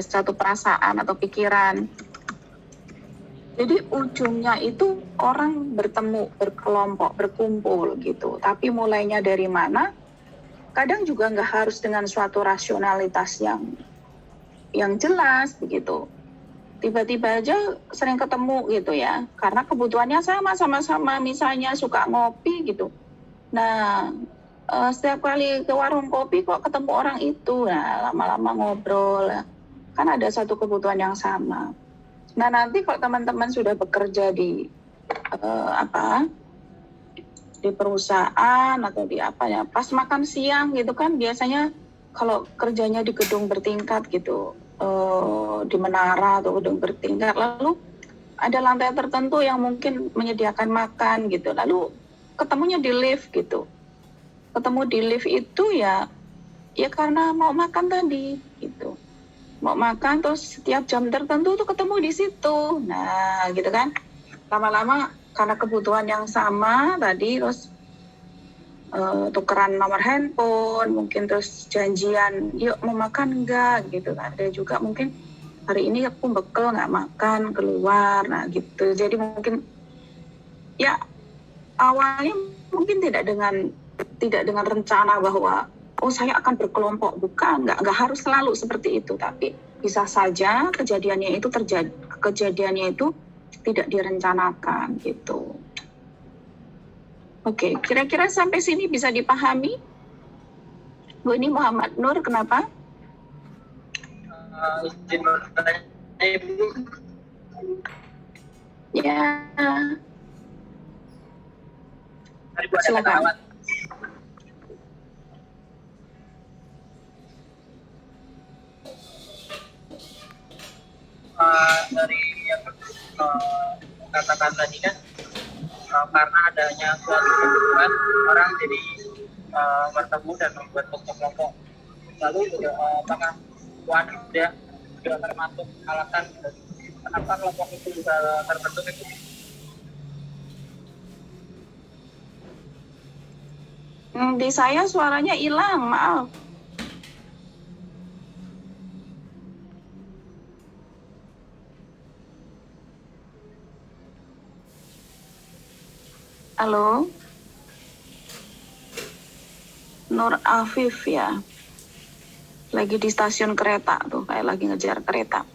satu perasaan atau pikiran. Jadi ujungnya itu orang bertemu, berkelompok, berkumpul gitu. Tapi mulainya dari mana? Kadang juga nggak harus dengan suatu rasionalitas yang jelas begitu. Tiba-tiba aja sering ketemu gitu ya, karena kebutuhannya sama-sama misalnya suka ngopi gitu. Nah, setiap kali ke warung kopi kok ketemu orang itu, nah lama-lama ngobrol, kan ada satu kebutuhan yang sama. Nah nanti kalau teman-teman sudah bekerja di di perusahaan atau di apa ya, pas makan siang gitu kan biasanya kalau kerjanya di gedung bertingkat gitu, di menara atau gedung bertingkat, lalu ada lantai tertentu yang mungkin menyediakan makan gitu, lalu ketemunya di lift gitu. Ketemu di lift itu ya karena mau makan tadi gitu. Mau makan terus setiap jam tertentu tuh ketemu di situ. Nah, gitu kan. Lama-lama karena kebutuhan yang sama tadi terus tukeran nomor handphone, mungkin terus janjian, yuk mau makan enggak gitu. Ada juga mungkin hari ini aku bekel nggak makan keluar, nah gitu. Jadi mungkin ya awalnya mungkin tidak dengan rencana bahwa saya akan berkelompok, bukan, nggak harus selalu seperti itu, tapi bisa saja kejadiannya itu tidak direncanakan gitu. Oke, kira-kira sampai sini bisa dipahami? Bu, ini Muhammad Nur, kenapa? Izin bertanya, Ibu. Ya, silakan. Dari yang katakan tadi kan, karena adanya suatu kebutuhan orang jadi bertemu dan membuat kelompok. Lalu apakah sudah termasuk alasan kenapa kelompok itu bisa terbentuk itu? Di saya suaranya hilang, maaf. Halo? Nur Afif ya. Lagi di stasiun kereta tuh, kayak lagi ngejar kereta.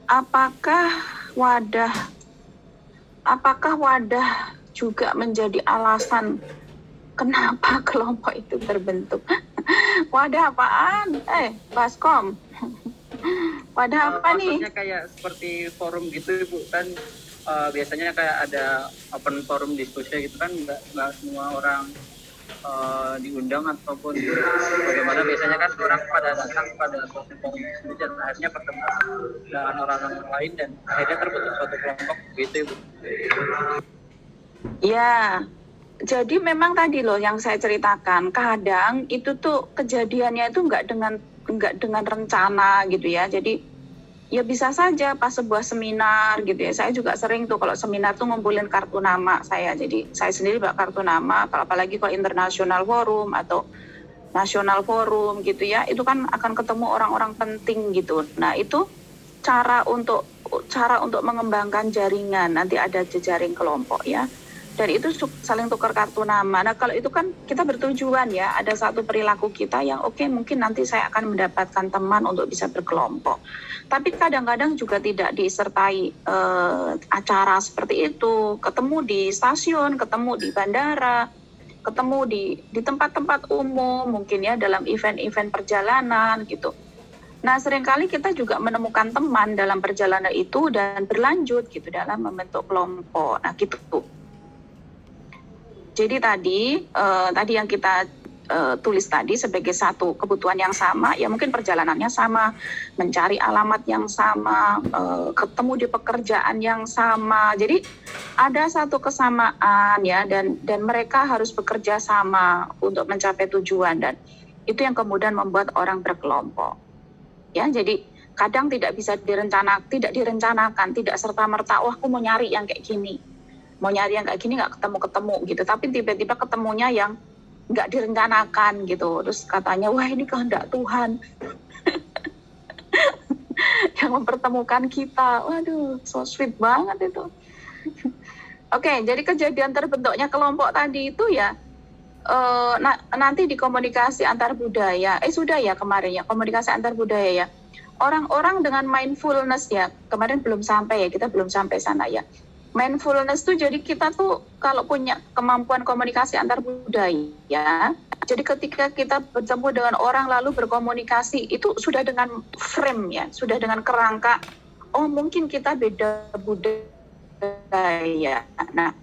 Apakah wadah juga menjadi alasan kenapa kelompok itu terbentuk? Wadah apaan? Baskom. Wadah apa nih? Maksudnya kayak seperti forum gitu, Ibu, kan biasanya kayak ada open forum diskusi gitu kan, nggak semua orang diundang ataupun bagaimana, biasanya kan orang pada datang pada suatu forum diskusi dan akhirnya bertemu dengan orang-orang lain dan akhirnya terbentuk suatu kelompok gitu, Ibu. Ya, jadi memang tadi loh yang saya ceritakan, kadang itu tuh kejadiannya itu nggak dengan rencana gitu ya. Jadi ya bisa saja pas sebuah seminar gitu ya. Saya juga sering tuh kalau seminar tuh ngumpulin kartu nama saya. Jadi saya sendiri bawa kartu nama, apalagi kalau international forum atau national forum gitu ya. Itu kan akan ketemu orang-orang penting gitu. Nah, itu cara untuk mengembangkan jaringan. Nanti ada jejaring kelompok ya. Dan itu saling tukar kartu nama. Nah, kalau itu kan kita bertujuan ya, ada satu perilaku kita yang oke, mungkin nanti saya akan mendapatkan teman untuk bisa berkelompok. Tapi kadang-kadang juga tidak disertai acara seperti itu. Ketemu di stasiun, ketemu di bandara, ketemu di tempat-tempat umum, mungkin ya dalam event-event perjalanan gitu. Nah, seringkali kita juga menemukan teman dalam perjalanan itu dan berlanjut gitu dalam membentuk kelompok. Nah, gitu. Jadi tadi yang kita tulis tadi sebagai satu kebutuhan yang sama, ya mungkin perjalanannya sama, mencari alamat yang sama, ketemu di pekerjaan yang sama. Jadi ada satu kesamaan ya, dan mereka harus bekerja sama untuk mencapai tujuan, dan itu yang kemudian membuat orang berkelompok. Ya, jadi kadang tidak direncanakan, tidak serta-merta, wah aku mau nyari yang kayak gini. Mau nyari yang kayak gini nggak ketemu gitu, tapi tiba-tiba ketemunya yang nggak direncanakan gitu, terus katanya wah ini kehendak Tuhan. yang mempertemukan kita. Waduh, so sweet banget itu. Oke, jadi kejadian terbentuknya kelompok tadi itu ya nanti di komunikasi antar budaya, sudah ya kemarin ya, komunikasi antar budaya ya. Orang-orang dengan mindfulness ya, kemarin belum sampai ya, kita belum sampai sana ya. Mindfulness tuh jadi kita tuh kalau punya kemampuan komunikasi antar budaya, jadi ketika kita bertemu dengan orang lalu berkomunikasi itu sudah dengan frame ya, sudah dengan kerangka, oh mungkin kita beda budaya. Nah,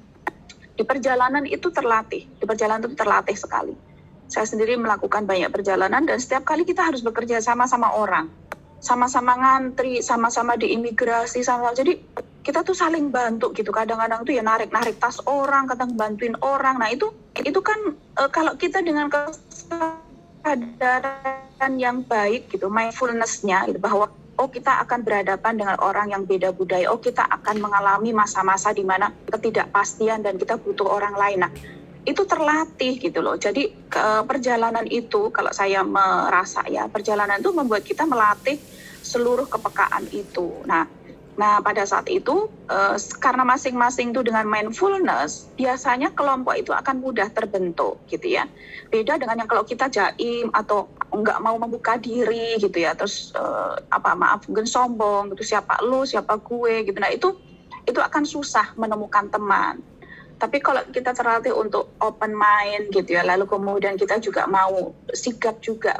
di perjalanan itu terlatih sekali. Saya sendiri melakukan banyak perjalanan dan setiap kali kita harus bekerja sama orang, sama-sama ngantri, sama-sama di imigrasi, jadi kita tuh saling bantu gitu. Kadang-kadang tuh ya narik tas orang, kadang bantuin orang. Nah itu kan kalau kita dengan kesadaran yang baik gitu, mindfulness-nya gitu, bahwa oh kita akan berhadapan dengan orang yang beda budaya, oh kita akan mengalami masa-masa di mana ketidakpastian dan kita butuh orang lain. Nah itu terlatih gitu loh. Jadi perjalanan itu kalau saya merasa ya, perjalanan itu membuat kita melatih seluruh kepekaan itu. Nah pada saat itu karena masing-masing itu dengan mindfulness, biasanya kelompok itu akan mudah terbentuk gitu ya. Beda dengan yang kalau kita jaim atau nggak mau membuka diri gitu ya, terus mungkin sombong gitu, siapa lu, siapa gue gitu. Nah itu akan susah menemukan teman. Tapi kalau kita terlatih untuk open mind gitu ya, lalu kemudian kita juga mau sigap juga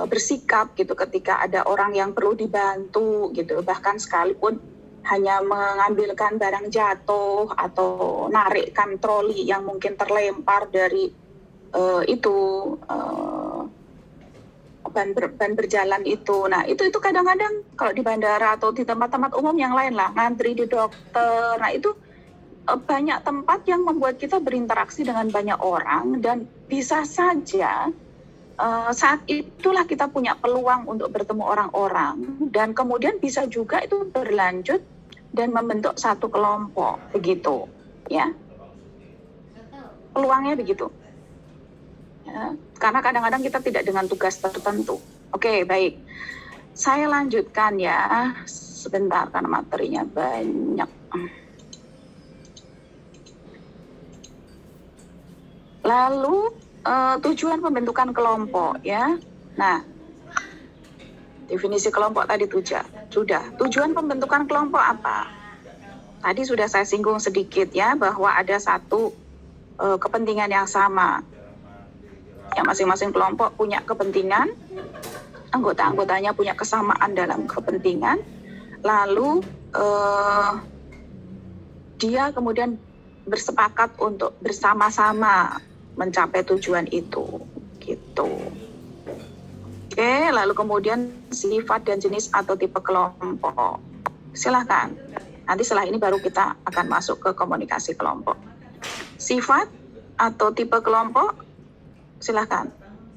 bersikap gitu ketika ada orang yang perlu dibantu gitu, bahkan sekalipun hanya mengambilkan barang jatuh atau narikkan troli yang mungkin terlempar dari ban berjalan itu. Nah itu kadang-kadang kalau di bandara atau di tempat-tempat umum yang lain lah, ngantri di dokter, nah itu banyak tempat yang membuat kita berinteraksi dengan banyak orang dan bisa saja saat itulah kita punya peluang untuk bertemu orang-orang dan kemudian bisa juga itu berlanjut dan membentuk satu kelompok begitu ya, peluangnya begitu ya, karena kadang-kadang kita tidak dengan tugas tertentu. Oke, baik, saya lanjutkan ya sebentar karena materinya banyak. Lalu tujuan pembentukan kelompok ya. Nah, definisi kelompok tadi sudah. Tujuan pembentukan kelompok apa? Tadi sudah saya singgung sedikit ya, bahwa ada satu kepentingan yang sama. Yang masing-masing kelompok punya kepentingan, anggota-anggotanya punya kesamaan dalam kepentingan. Lalu dia kemudian bersepakat untuk bersama-sama mencapai tujuan itu gitu. Oke, lalu kemudian sifat dan jenis atau tipe kelompok. Silahkan. Nanti setelah ini baru kita akan masuk ke komunikasi kelompok. Sifat atau tipe kelompok, silahkan.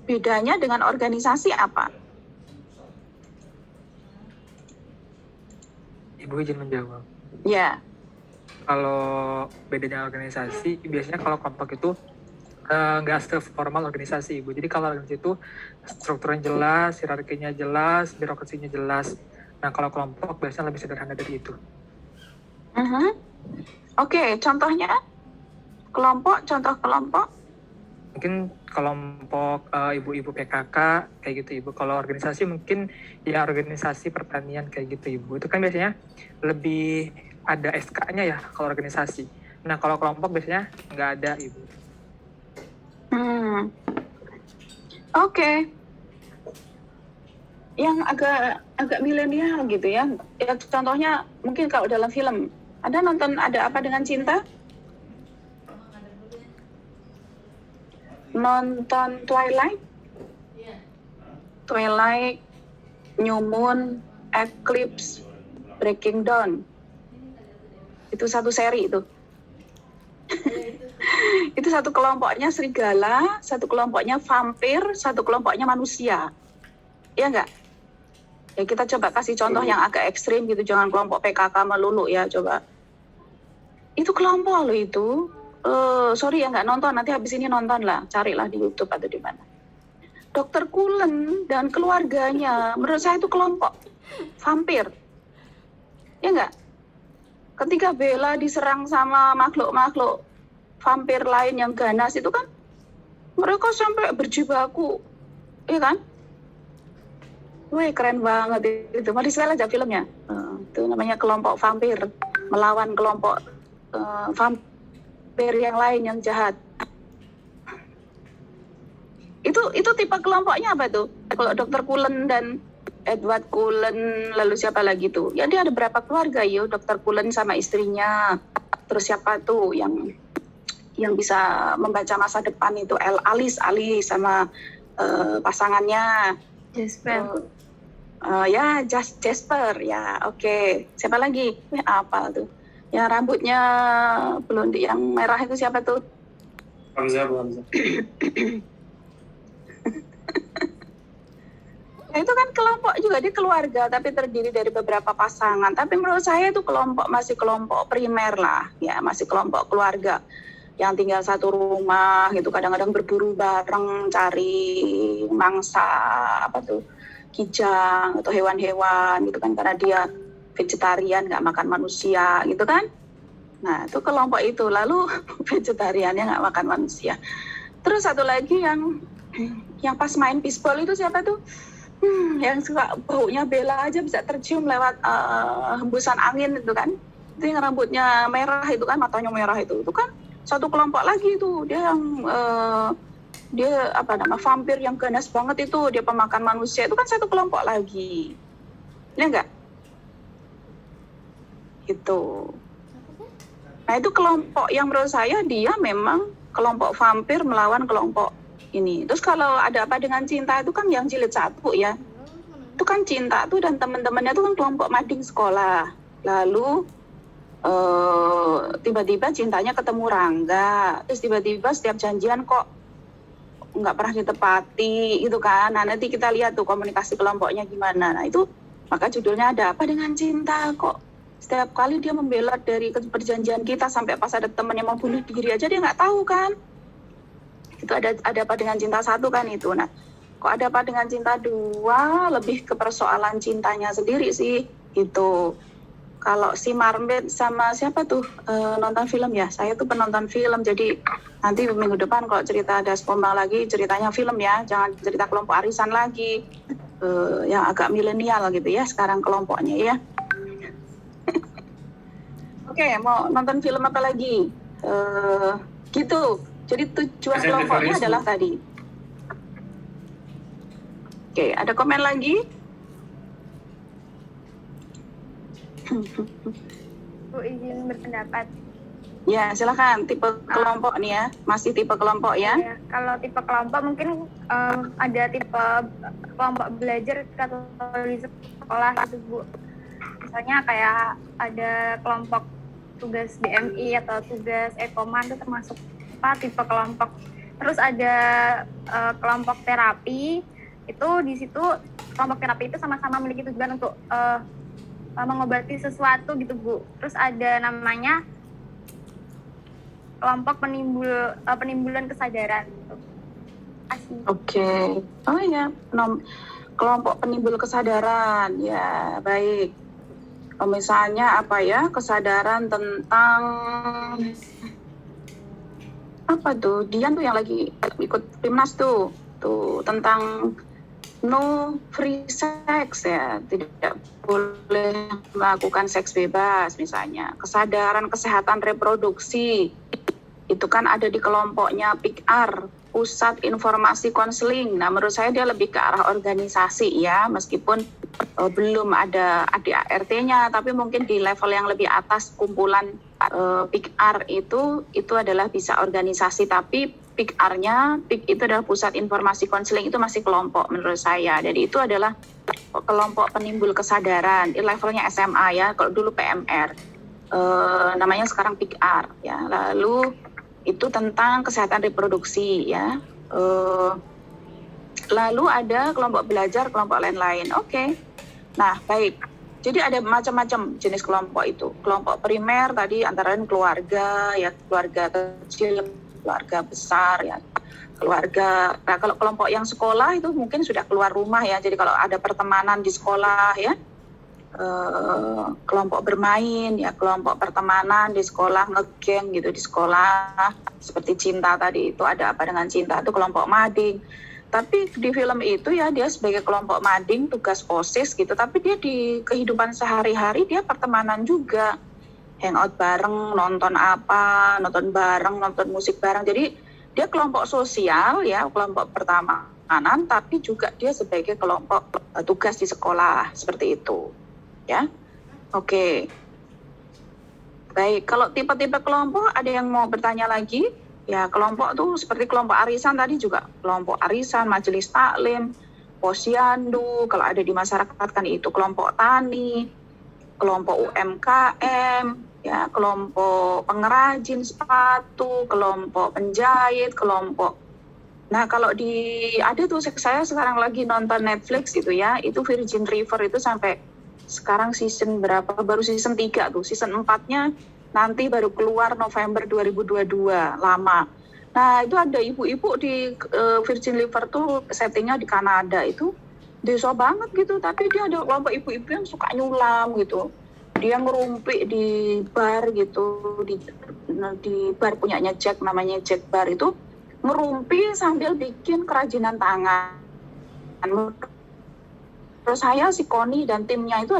Bedanya dengan organisasi apa? Ibu izin menjawab. Ya. Kalau bedanya organisasi, biasanya kalau kelompok itu nggak seformal organisasi, Ibu. Jadi kalau organisasi itu strukturnya jelas, hierarkinya jelas, birokrasinya jelas. Nah, kalau kelompok biasanya lebih sederhana dari itu. Oke, contohnya? Contoh kelompok? Mungkin kelompok ibu-ibu PKK, kayak gitu, Ibu. Kalau organisasi mungkin ya organisasi pertanian, kayak gitu, Ibu. Itu kan biasanya lebih ada SK-nya ya kalau organisasi. Nah, kalau kelompok biasanya nggak ada, Ibu. Oke. Yang agak milenial gitu ya. Ya contohnya mungkin kalau dalam film, ada nonton Ada Apa Dengan Cinta? Nonton Twilight? Twilight, New Moon, Eclipse, Breaking Dawn. Itu satu seri itu. Itu satu kelompoknya serigala, satu kelompoknya vampir, satu kelompoknya manusia. Iya enggak? Ya kita coba kasih contoh yang agak ekstrim gitu, jangan kelompok PKK melulu ya, coba. Itu kelompok loh itu. Sorry ya nggak nonton, nanti habis ini nonton lah, carilah di YouTube atau di mana. Dokter Cullen dan keluarganya, menurut saya itu kelompok vampir. Ya enggak? Ketika Bella diserang sama makhluk-makhluk vampir lain yang ganas itu kan, mereka sampai berjibaku, ya kan? Wih, keren banget itu. Mari saya aja filmnya. Itu namanya kelompok vampir melawan kelompok vampir yang lain yang jahat. Itu tipe kelompoknya apa tuh? Kalau Dokter Cullen dan Edward Cullen, lalu siapa lagi tuh? Ya dia ada berapa keluarga ya? Dokter Cullen sama istrinya. Terus siapa tuh yang bisa membaca masa depan itu? Alice sama pasangannya. Jasper. Ya Jasper ya, oke. Siapa lagi? Apa tuh? Yang rambutnya blonde yang merah itu siapa tuh? Hamzah. Nah, itu kan kelompok juga, dia keluarga tapi terdiri dari beberapa pasangan. Tapi menurut saya itu masih kelompok primer lah, ya masih kelompok keluarga yang tinggal satu rumah gitu, kadang-kadang berburu bareng cari mangsa apa tuh kijang atau hewan-hewan gitu kan, karena dia vegetarian nggak makan manusia gitu kan. Nah itu kelompok itu, lalu vegetariannya nggak makan manusia. Terus satu lagi yang pas main bisbol itu siapa tuh? Yang suka baunya Bella aja bisa tercium lewat hembusan angin itu kan. Itu yang rambutnya merah itu kan, matanya merah itu kan satu kelompok lagi itu. Dia yang dia vampir yang ganas banget itu, dia pemakan manusia, itu kan satu kelompok lagi. Ya enggak? Gitu. Nah itu kelompok yang menurut saya dia memang kelompok vampir melawan kelompok ini. Terus kalau ada apa dengan cinta itu kan yang jilid 1 ya. Itu kan cinta tuh dan teman-temannya itu kan kelompok mading sekolah. Lalu tiba-tiba cintanya ketemu Rangga. Terus tiba-tiba setiap janjian kok nggak pernah ditepati gitu kan. Nah nanti kita lihat tuh komunikasi kelompoknya gimana. Nah itu maka judulnya ada apa dengan cinta, kok setiap kali dia membela dari perjanjian kita sampai pas ada temannya mau bunuh diri aja dia nggak tahu kan. Itu ada apa dengan cinta 1 kan itu. Nah kok ada apa dengan cinta 2, lebih ke persoalan cintanya sendiri sih gitu. Kalau si Marmet sama siapa tuh nonton film ya, saya tuh penonton film, jadi nanti minggu depan kalau cerita ada Pombang lagi ceritanya film ya, jangan cerita kelompok arisan lagi yang agak milenial gitu ya sekarang kelompoknya ya. Oke, mau nonton film apa lagi? Gitu. Jadi tujuan kelompoknya adalah tadi. Oke, ada komen lagi? Bu izin berpendapat. Ya, silakan. Tipe kelompok nih ya. Masih tipe kelompok ya? Ya, kalau tipe kelompok mungkin ada tipe kelompok belajar atau di sekolah gitu Bu. Misalnya kayak ada kelompok tugas BMI atau tugas Ekoman itu termasuk tipe kelompok. Terus ada kelompok terapi, itu di situ kelompok terapi itu sama-sama memiliki tujuan untuk mengobati sesuatu gitu Bu. Terus ada namanya kelompok penimbulan kesadaran gitu. Oke. Oh ya, kelompok penimbul kesadaran. Ya, baik. Misalnya apa ya? Kesadaran tentang apa tuh? Dian tuh yang lagi ikut Timnas tuh tentang no free sex ya, tidak boleh melakukan seks bebas misalnya. Kesadaran kesehatan reproduksi itu kan ada di kelompoknya PIKR, Pusat Informasi Konseling. Nah menurut saya dia lebih ke arah organisasi ya, meskipun belum ada ADART-nya, tapi mungkin di level yang lebih atas kumpulan PIKR itu adalah bisa organisasi, tapi PIKR-nya, PIK itu adalah Pusat Informasi Konseling, itu masih kelompok menurut saya. Jadi itu adalah kelompok penimbul kesadaran, di levelnya SMA ya, kalau dulu PMR, namanya sekarang PIKR ya. Lalu itu tentang kesehatan reproduksi ya. Lalu ada kelompok belajar, kelompok lain-lain. Oke. Nah baik. Jadi ada macam-macam jenis kelompok itu. Kelompok primer tadi antara lain keluarga ya, keluarga kecil, keluarga besar ya. keluarga. Nah, kalau kelompok yang sekolah itu mungkin sudah keluar rumah ya. Jadi kalau ada pertemanan di sekolah ya, kelompok bermain ya, kelompok pertemanan di sekolah, ngegeng gitu di sekolah, seperti cinta tadi itu ada apa dengan cinta itu kelompok mading. Tapi di film itu ya dia sebagai kelompok mading tugas OSIS gitu, tapi dia di kehidupan sehari-hari dia pertemanan juga, hangout bareng, nonton apa, nonton bareng, nonton musik bareng. Jadi dia kelompok sosial ya, kelompok pertemanan, tapi juga dia sebagai kelompok tugas di sekolah seperti itu. Ya, oke. Baik, kalau tipe-tipe kelompok ada yang mau bertanya lagi? Ya, kelompok tuh seperti kelompok arisan tadi juga, kelompok arisan, majelis taklim, posyandu, kalau ada di masyarakat kan itu kelompok tani, kelompok UMKM, ya, kelompok pengrajin sepatu, kelompok penjahit, kelompok. Nah, kalau ada tuh saya sekarang lagi nonton Netflix gitu ya, itu Virgin River itu sampai sekarang season berapa? Baru season 3 tuh. Season 4-nya nanti baru keluar November 2022, lama. Nah, itu ada ibu-ibu di Virgin River tuh settingnya di Kanada itu. Desa banget gitu, tapi dia ada kelompok ibu-ibu yang suka nyulam gitu. Dia ngerumpi di bar gitu, di bar punyanya Jack, namanya Jack Bar itu, ngerumpi sambil bikin kerajinan tangan. Terus saya, si Connie dan timnya itu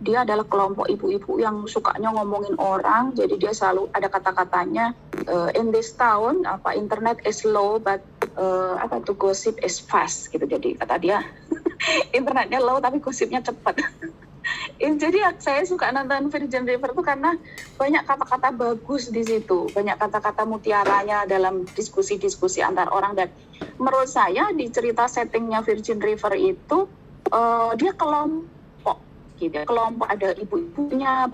dia adalah kelompok ibu-ibu yang sukanya ngomongin orang, jadi dia selalu ada kata-katanya, in this town, internet is slow, but to gossip is fast, gitu. Jadi kata dia, internetnya low tapi gosipnya cepat. Jadi saya suka nonton Virgin River itu karena banyak kata-kata bagus di situ, banyak kata-kata mutiaranya dalam diskusi-diskusi antar orang. Dan menurut saya di cerita settingnya Virgin River itu dia kelompok gitu, kelompok ada ibu-ibunya,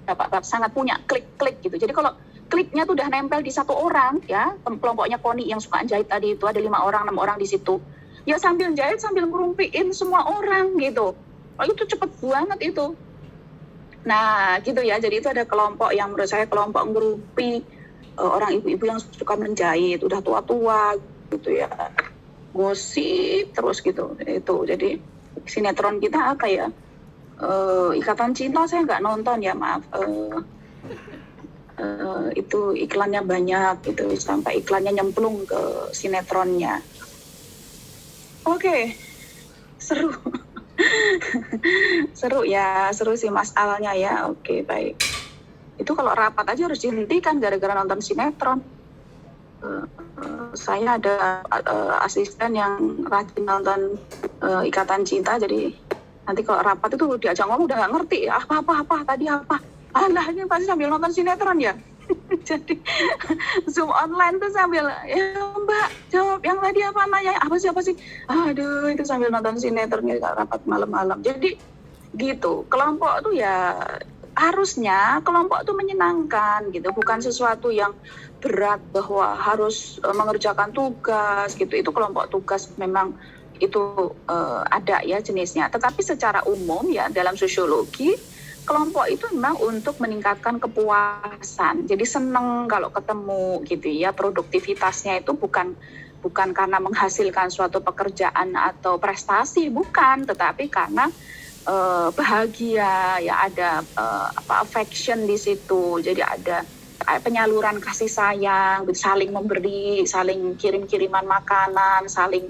bapak sangat punya klik-klik gitu. Jadi kalau kliknya tuh udah nempel di satu orang ya, kelompoknya Connie yang suka jahit tadi itu ada 5 orang 6 orang di situ. Ya sambil jahit sambil ngerumpiin semua orang gitu. Oh, itu cepet banget itu. Nah gitu ya, jadi itu ada kelompok yang menurut saya kelompok ngerumpi orang ibu-ibu yang suka menjahit, udah tua-tua gitu ya, gosip terus gitu. Itu jadi sinetron kita apa ya, Ikatan Cinta saya nggak nonton ya, maaf. Itu iklannya banyak gitu, sampai iklannya nyemplung ke sinetronnya. Oke, seru. Seru ya, seru sih Mas Alnya ya. Oke, baik. Itu kalau rapat aja harus dihentikan gara-gara nonton sinetron. Saya ada asisten yang rajin nonton Ikatan Cinta, jadi nanti kalau rapat itu diajak ngomong udah nggak ngerti apa tadi apa. Alah, ini pasti sambil nonton sinetron ya. Jadi Zoom online tuh sambil, ya Mbak jawab yang tadi apa, nanya apa sih. Aduh, itu sambil nonton sinetron rapat malam-malam. Jadi gitu, kelompok tuh ya harusnya kelompok tuh menyenangkan gitu, bukan sesuatu yang berat bahwa harus mengerjakan tugas gitu. Itu kelompok tugas memang itu ada ya jenisnya. Tetapi secara umum ya dalam sosiologi, kelompok itu memang untuk meningkatkan kepuasan. Jadi seneng kalau ketemu gitu ya. Produktivitasnya itu bukan karena menghasilkan suatu pekerjaan atau prestasi, bukan, tetapi karena bahagia ya, ada affection di situ. Jadi ada penyaluran kasih sayang, saling memberi, saling kirim-kiriman makanan, saling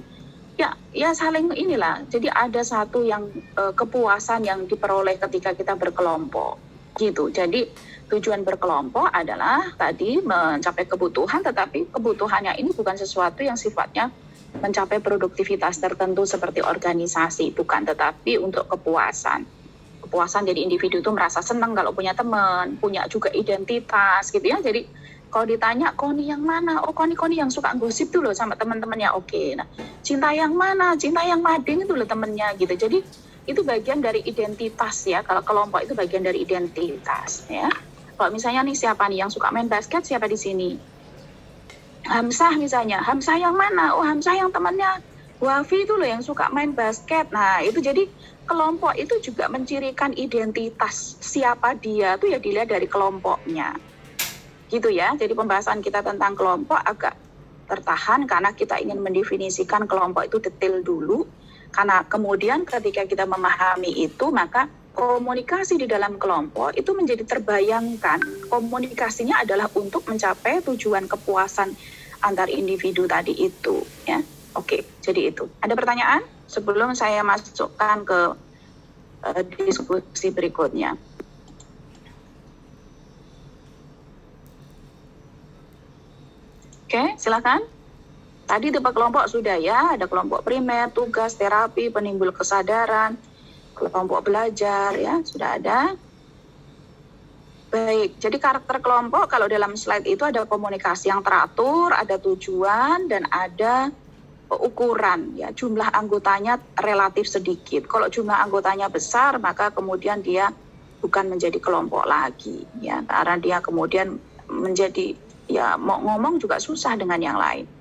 saling inilah. Jadi ada satu yang kepuasan yang diperoleh ketika kita berkelompok gitu. Jadi tujuan berkelompok adalah tadi mencapai kebutuhan, tetapi kebutuhannya ini bukan sesuatu yang sifatnya mencapai produktivitas tertentu seperti organisasi, bukan, tetapi untuk kepuasan. Kepuasan jadi individu itu merasa senang kalau punya teman, punya juga identitas gitu ya. Jadi kalau ditanya Connie yang mana? Oh, Connie yang suka gosip tuh loh sama teman-temannya. Oke. Nah, Cinta yang mana? Cinta yang mading itu loh temennya gitu. Jadi itu bagian dari identitas ya. Kalau kelompok itu bagian dari identitas ya. Kalau misalnya nih siapa nih yang suka main basket, siapa di sini? Hamzah misalnya. Hamzah yang mana? Oh, Hamzah yang temannya Wafi itu loh yang suka main basket. Nah, itu jadi kelompok itu juga mencirikan identitas siapa dia tuh ya dilihat dari kelompoknya. Gitu ya. Jadi pembahasan kita tentang kelompok agak tertahan karena kita ingin mendefinisikan kelompok itu detail dulu. Karena kemudian ketika kita memahami itu, maka komunikasi di dalam kelompok itu menjadi terbayangkan. Komunikasinya adalah untuk mencapai tujuan kepuasan antar individu tadi itu, ya. Oke, jadi itu. Ada pertanyaan sebelum saya masukkan ke diskusi berikutnya? Oke, silakan. Tadi tipe kelompok sudah ya, ada kelompok primer, tugas, terapi, penimbul kesadaran, kelompok belajar ya, sudah ada. Baik, jadi karakter kelompok kalau dalam slide itu ada komunikasi yang teratur, ada tujuan, dan ada ukuran ya, jumlah anggotanya relatif sedikit. Kalau jumlah anggotanya besar, maka kemudian dia bukan menjadi kelompok lagi ya, karena dia kemudian menjadi ya mau ngomong juga susah dengan yang lain.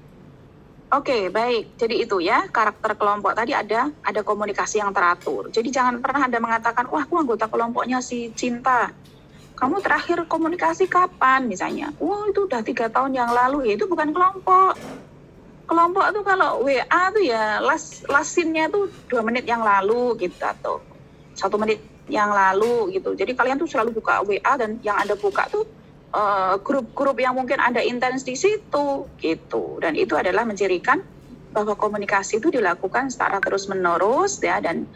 Oke, baik. Jadi itu ya, karakter kelompok tadi ada komunikasi yang teratur. Jadi jangan pernah Anda mengatakan, wah aku anggota kelompoknya si Cinta. Kamu terakhir komunikasi kapan misalnya? Wah itu udah 3 tahun yang lalu, ya itu bukan kelompok. Kelompok tuh kalau WA tuh ya last scene-nya tuh 2 menit yang lalu gitu atau 1 menit yang lalu gitu. Jadi kalian tuh selalu buka WA dan yang Anda buka tuh grup-grup yang mungkin Anda intens di situ gitu. Dan itu adalah mencirikan bahwa komunikasi itu dilakukan secara terus-menerus ya dan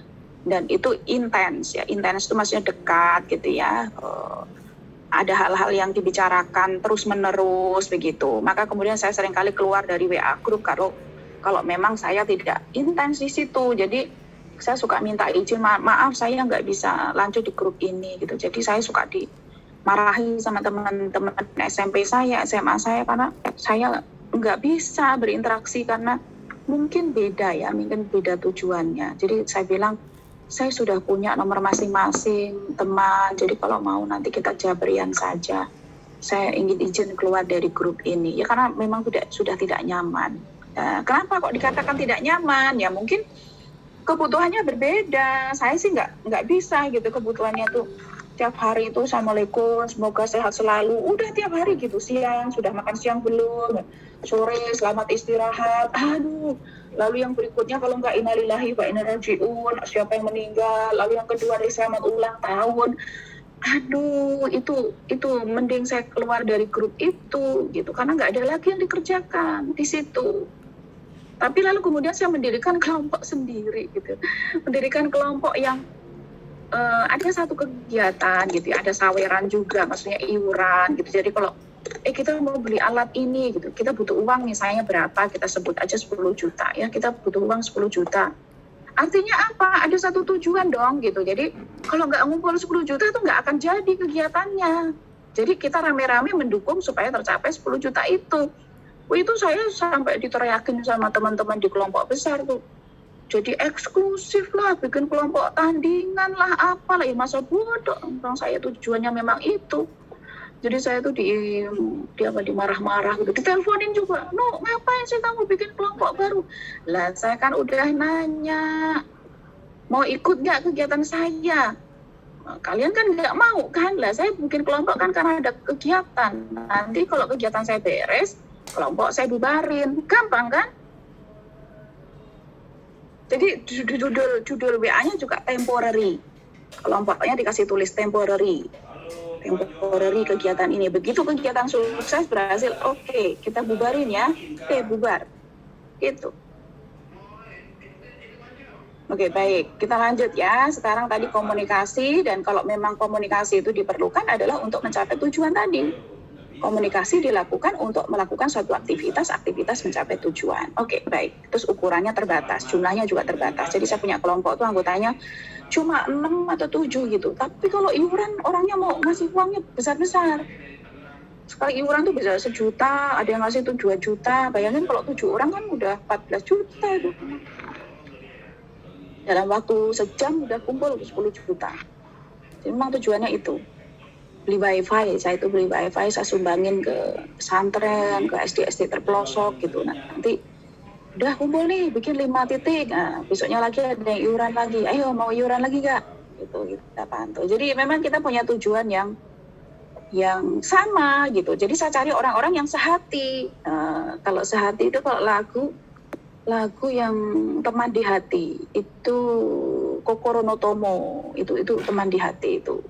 itu intens ya. Intens itu maksudnya dekat gitu ya. Ada hal-hal yang dibicarakan terus-menerus begitu. Maka kemudian saya seringkali keluar dari WA grup kalau memang saya tidak intens di situ. Jadi saya suka minta izin, maaf saya nggak bisa lanjut di grup ini gitu. Jadi saya suka dimarahi sama teman-teman SMP saya, SMA saya karena saya nggak bisa berinteraksi karena mungkin beda ya, mungkin beda tujuannya. Jadi saya bilang saya sudah punya nomor masing-masing teman, jadi kalau mau nanti kita jabrian saja. Saya ingin izin keluar dari grup ini, ya karena memang sudah tidak nyaman. Kenapa kok dikatakan tidak nyaman? Ya mungkin kebutuhannya berbeda. Saya sih nggak bisa gitu kebutuhannya tuh tiap hari itu assalamualaikum, semoga sehat selalu. Udah tiap hari gitu, siang sudah makan siang belum, sore selamat istirahat. Aduh. Lalu yang berikutnya kalau nggak innalillahi wa inna ilaihi raji'un, siapa yang meninggal. Lalu yang kedua dari selamat ulang tahun. Aduh, itu mending saya keluar dari grup itu gitu karena nggak ada lagi yang dikerjakan di situ. Tapi lalu kemudian saya mendirikan kelompok sendiri gitu. Mendirikan kelompok yang ada satu kegiatan gitu ya, ada saweran juga, maksudnya iuran gitu. Jadi kalau kita mau beli alat ini gitu, kita butuh uang misalnya berapa, kita sebut aja 10 juta ya, kita butuh uang 10 juta. Artinya apa? Ada satu tujuan dong gitu. Jadi kalau nggak ngumpul 10 juta itu nggak akan jadi kegiatannya. Jadi kita rame-rame mendukung supaya tercapai 10 juta itu. Itu saya sampai diteriakin sama teman-teman di kelompok besar tuh. Jadi eksklusif lah, bikin kelompok tandingan lah, apalah ya, masa bodoh. Orang saya tujuannya memang itu. Jadi saya tuh dimarah-marah gitu, diteleponin juga. No, ngapain sih kamu bikin kelompok baru? Lah saya kan udah nanya, mau ikut nggak kegiatan saya? Kalian kan nggak mau kan? Lah saya bikin kelompok kan karena ada kegiatan. Nanti kalau kegiatan saya beres, kelompok saya bubarin. Gampang kan? Jadi judul WA-nya juga temporary. Kelompoknya dikasih tulis temporary kegiatan ini. Begitu kegiatan sukses berhasil, oke, kita bubarin ya. Oke, bubar. Gitu. Oke, baik. Kita lanjut ya. Sekarang tadi komunikasi, dan kalau memang komunikasi itu diperlukan adalah untuk mencapai tujuan tadi. Komunikasi dilakukan untuk melakukan suatu aktivitas mencapai tujuan. Oke, baik. Terus ukurannya terbatas, jumlahnya juga terbatas. Jadi saya punya kelompok tuh anggotanya cuma 6 atau 7 gitu. Tapi kalau iuran orangnya mau ngasih uangnya besar-besar. Sekali iuran tuh bisa 1 juta, ada yang ngasih tuh 2 juta. Bayangin kalau 7 orang kan udah 14 juta itu. Dalam waktu sejam udah kumpul 10 juta. Jadi memang tujuannya itu. Beli wifi, saya sumbangin ke pesantren, ke SD-SD terpelosok gitu. Nanti udah kumpul nih bikin 5 titik, nah, besoknya lagi ada yang iuran lagi, ayo mau iuran lagi gak, gitu kita pantau. Jadi memang kita punya tujuan yang sama gitu. Jadi saya cari orang-orang yang sehati. Kalau sehati itu kalau lagu yang teman di hati itu Kokoro no Tomo, itu teman di hati itu.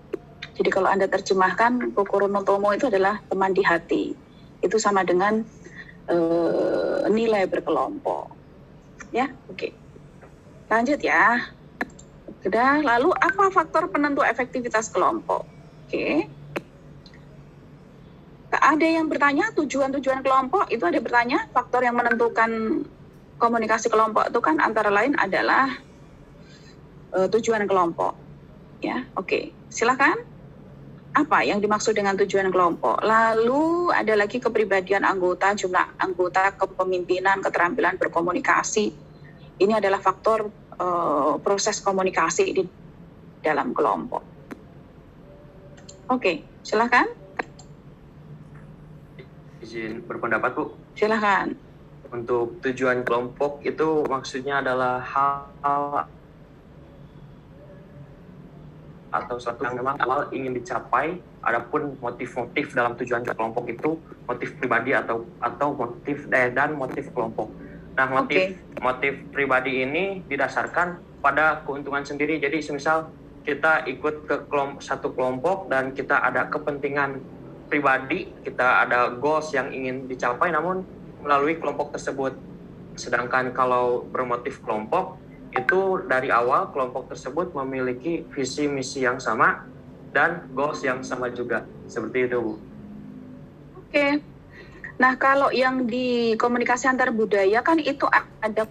Jadi kalau Anda terjemahkan Kokoro no Tomo itu adalah teman di hati. Itu sama dengan nilai berkelompok. Ya, oke. Lanjut ya. Sudah, lalu apa faktor penentu efektivitas kelompok? Oke. Ada yang bertanya tujuan-tujuan kelompok, itu ada bertanya faktor yang menentukan komunikasi kelompok itu kan antara lain adalah tujuan kelompok. Ya, oke. Silakan. Apa yang dimaksud dengan tujuan kelompok? Lalu ada lagi kepribadian anggota, jumlah anggota, kepemimpinan, keterampilan berkomunikasi. Ini adalah faktor proses komunikasi di dalam kelompok. Oke, silakan. Izin berpendapat, Bu. Silakan. Untuk tujuan kelompok itu maksudnya adalah hal atau suatu yang memang awal ingin dicapai. Adapun motif-motif dalam tujuan kelompok itu motif pribadi atau motif dan motif kelompok. Nah, motif pribadi ini didasarkan pada keuntungan sendiri. Jadi semisal kita ikut ke satu kelompok dan kita ada kepentingan pribadi, kita ada goals yang ingin dicapai namun melalui kelompok tersebut. Sedangkan kalau bermotif kelompok, itu dari awal kelompok tersebut memiliki visi misi yang sama dan goals yang sama juga. Seperti itu, Bu. Oke. Nah, kalau yang di komunikasi antar budaya kan itu ada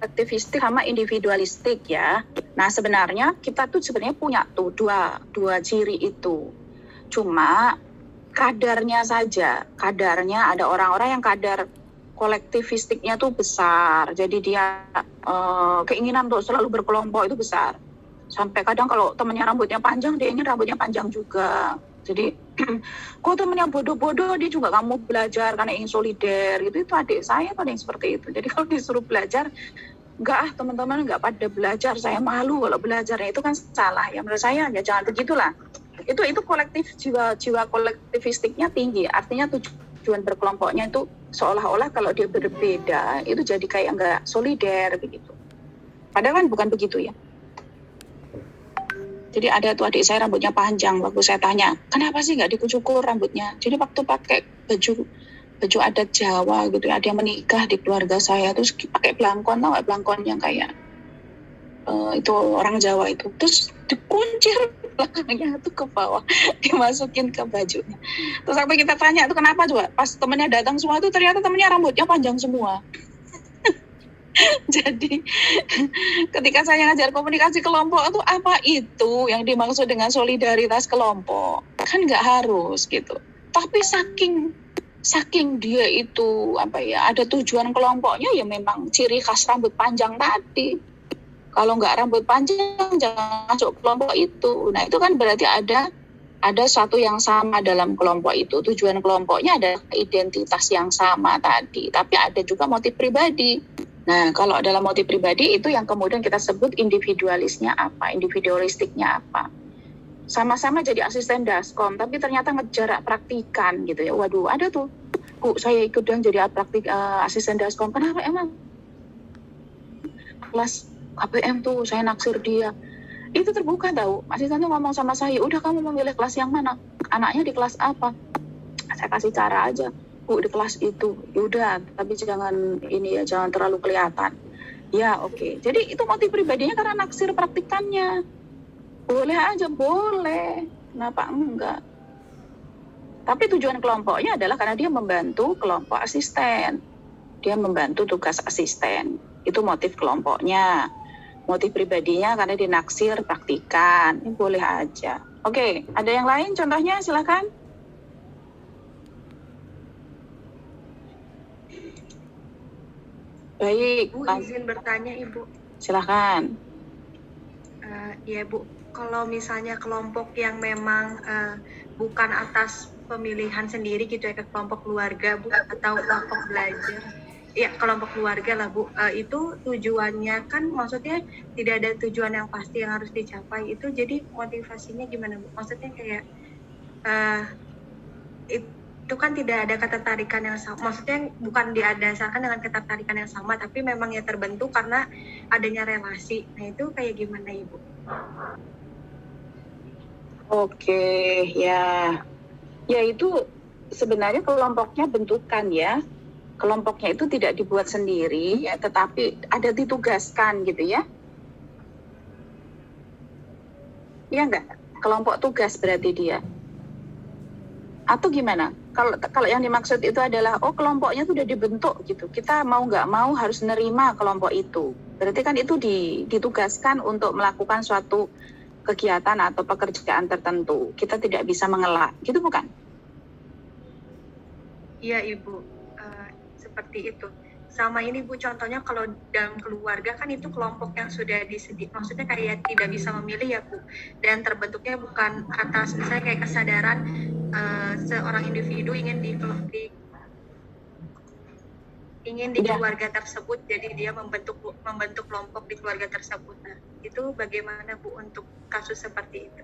kolektivistik sama individualistik ya. Nah, sebenarnya kita tuh sebenarnya punya tuh dua ciri itu. Cuma kadarnya ada orang-orang yang kadar kolektivistiknya tuh besar, jadi dia keinginan untuk selalu berkelompok itu besar, sampai kadang kalau temennya rambutnya panjang dia ingin rambutnya panjang juga. Jadi kok temennya bodoh-bodoh dia juga gak mau belajar karena ingin solider gitu. Itu adik saya tuh ada yang seperti itu. Jadi kalau disuruh belajar, teman-teman nggak pada belajar, saya malu kalau belajarnya, itu kan salah ya menurut saya. Ya jangan begitulah. Itu kolektif, jiwa kolektivistiknya tinggi, artinya tujuan berkelompoknya itu seolah-olah kalau dia berbeda itu jadi kayak nggak solider begitu, padahal kan bukan begitu ya. Jadi ada tuh adik saya rambutnya panjang, waktu saya tanya kenapa sih nggak dikucukur rambutnya, jadi waktu pakai baju adat Jawa gitu, ada yang menikah di keluarga saya terus pakai belangkon, tau nggak belangkon yang kayak itu orang Jawa itu, terus dikuncir belakangnya tuh ke bawah, dimasukin ke bajunya. Terus sampai kita tanya itu kenapa coba, pas temennya datang semua itu ternyata temennya rambutnya panjang semua. Jadi ketika saya ngajar komunikasi kelompok itu apa itu yang dimaksud dengan solidaritas kelompok, kan nggak harus gitu, tapi saking dia itu ada tujuan kelompoknya ya memang ciri khas rambut panjang tadi. Kalau nggak rambut panjang, jangan masuk kelompok itu. Nah, itu kan berarti ada satu yang sama dalam kelompok itu. Tujuan kelompoknya ada identitas yang sama tadi. Tapi ada juga motif pribadi. Nah, kalau dalam motif pribadi itu yang kemudian kita sebut individualisnya apa, individualistiknya apa. Sama-sama jadi asisten daskom, tapi ternyata ngejarak praktikan gitu ya. Waduh, ada tuh. Bu, saya ikut yang jadi asisten daskom. Kenapa emang? Kelas KPM tuh saya naksir dia, itu terbuka tahu. Asisten tuh ngomong sama saya, udah kamu memilih kelas yang mana, anaknya di kelas apa, saya kasih cara aja, Bu di kelas itu, yaudah tapi jangan terlalu kelihatan ya. Oke. Jadi itu motif pribadinya karena naksir praktikannya, boleh aja, boleh, kenapa enggak. Tapi tujuan kelompoknya adalah karena dia membantu kelompok asisten, dia membantu tugas asisten, itu motif kelompoknya. Motif pribadinya karena dinaksir praktikan, ini boleh aja. Oke, ada yang lain contohnya, silakan. Baik, Bu, izin bertanya Ibu. Silakan. Ya Bu, kalau misalnya kelompok yang memang bukan atas pemilihan sendiri gitu ya, ke kelompok keluarga Bu, atau kelompok belajar, ya kelompok keluarga lah Bu, itu tujuannya kan maksudnya tidak ada tujuan yang pasti yang harus dicapai, itu jadi motivasinya gimana Bu? Maksudnya kayak itu kan tidak ada ketertarikan yang sama, maksudnya bukan didasarkan dengan ketertarikan yang sama, tapi memang ya terbentuk karena adanya relasi. Nah itu kayak gimana Ibu? Oke, ya. Ya itu sebenarnya kelompoknya bentukan ya. Kelompoknya itu tidak dibuat sendiri, ya, tetapi ada ditugaskan gitu ya. Iya enggak? Kelompok tugas berarti dia. Atau gimana? Kalau yang dimaksud itu adalah, oh kelompoknya sudah dibentuk gitu. Kita mau nggak mau harus nerima kelompok itu. Berarti kan itu ditugaskan untuk melakukan suatu kegiatan atau pekerjaan tertentu. Kita tidak bisa mengelak, gitu bukan? Iya Ibu, seperti itu. Sama ini Bu, contohnya kalau dalam keluarga kan itu kelompok yang sudah disediakan, maksudnya kayak tidak bisa memilih ya Bu, dan terbentuknya bukan atas misalnya kayak kesadaran seorang individu ingin di keluarga tersebut, jadi dia membentuk kelompok di keluarga tersebut. Nah, itu bagaimana Bu untuk kasus seperti itu?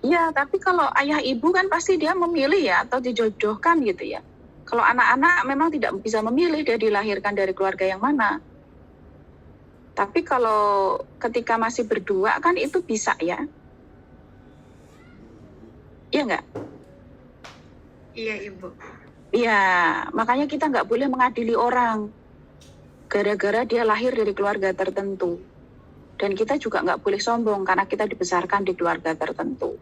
Iya, tapi kalau ayah ibu kan pasti dia memilih ya, atau dijodohkan gitu ya. Kalau anak-anak memang tidak bisa memilih dia dilahirkan dari keluarga yang mana. Tapi kalau ketika masih berdua kan itu bisa ya. Iya nggak? Iya Ibu. Iya, makanya kita nggak boleh mengadili orang gara-gara dia lahir dari keluarga tertentu. Dan kita juga nggak boleh sombong karena kita dibesarkan di keluarga tertentu.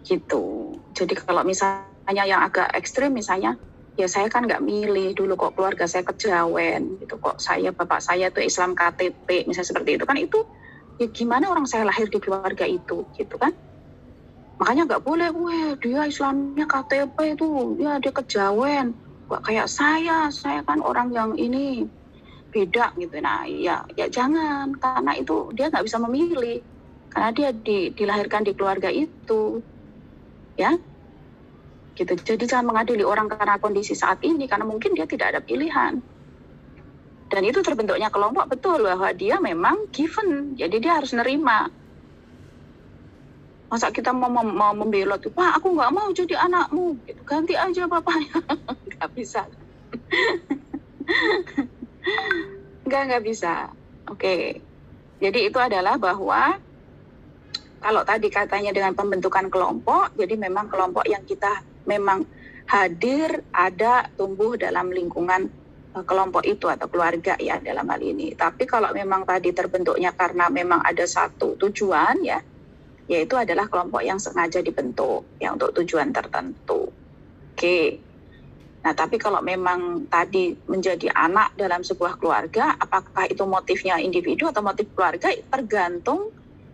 Gitu. Jadi kalau misalnya yang agak ekstrim misalnya, ya saya kan nggak milih dulu kok keluarga saya kejawen, gitu kok bapak saya tuh Islam KTP, misalnya seperti itu kan, itu ya gimana orang saya lahir di keluarga itu, gitu kan? Makanya nggak boleh, dia Islamnya KTP itu, ya dia kejawen, kok kayak saya kan orang yang ini beda gitu. Nah ya jangan, karena itu dia nggak bisa memilih, karena dia dilahirkan di keluarga itu, ya. Gitu. Jadi jangan mengadili orang karena kondisi saat ini, karena mungkin dia tidak ada pilihan. Dan itu terbentuknya kelompok, betul bahwa dia memang given, jadi dia harus nerima. Masa kita mau membelot, Pak aku nggak mau jadi anakmu, gitu. Ganti aja bapaknya. Nggak bisa. Nggak bisa. Oke. Jadi itu adalah bahwa kalau tadi katanya dengan pembentukan kelompok, jadi memang kelompok yang kita memang hadir, ada, tumbuh dalam lingkungan kelompok itu atau keluarga ya dalam hal ini. Tapi kalau memang tadi terbentuknya karena memang ada satu tujuan ya, yaitu adalah kelompok yang sengaja dibentuk ya untuk tujuan tertentu. Oke. Nah, tapi kalau memang tadi menjadi anak dalam sebuah keluarga, apakah itu motifnya individu atau motif keluarga,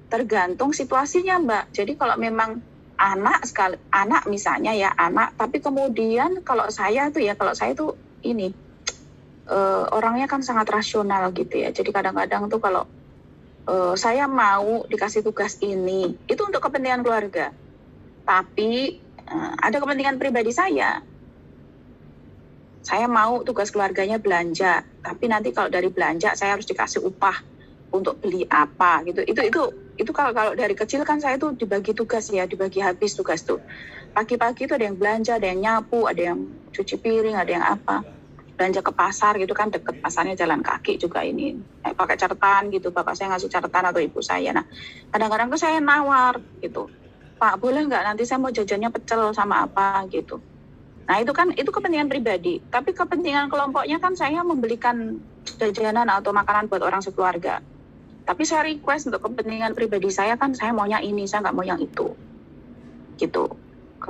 tergantung situasinya, Mbak. Jadi kalau memang anak misalnya ya anak, tapi kemudian kalau saya tuh ini orangnya kan sangat rasional gitu ya. Jadi kadang-kadang tuh kalau saya mau dikasih tugas ini, itu untuk kepentingan keluarga. Tapi ada kepentingan pribadi saya. Saya mau tugas keluarganya belanja, tapi nanti kalau dari belanja saya harus dikasih upah untuk beli apa gitu. Itu kalau dari kecil kan saya tuh dibagi tugas ya, dibagi habis tugas tuh. Pagi-pagi itu ada yang belanja, ada yang nyapu, ada yang cuci piring, ada yang apa. Belanja ke pasar gitu kan, deket pasarnya jalan kaki juga ini. Pakai catatan gitu, bapak saya ngasih catatan atau ibu saya. Nah, kadang-kadang tuh saya nawar gitu. Pak, boleh nggak nanti saya mau jajannya pecel sama apa gitu. Nah, itu kepentingan pribadi. Tapi kepentingan kelompoknya kan saya membelikan jajanan atau makanan buat orang sekeluarga. Tapi saya request untuk kepentingan pribadi saya kan saya maunya ini, saya nggak mau yang itu. Gitu.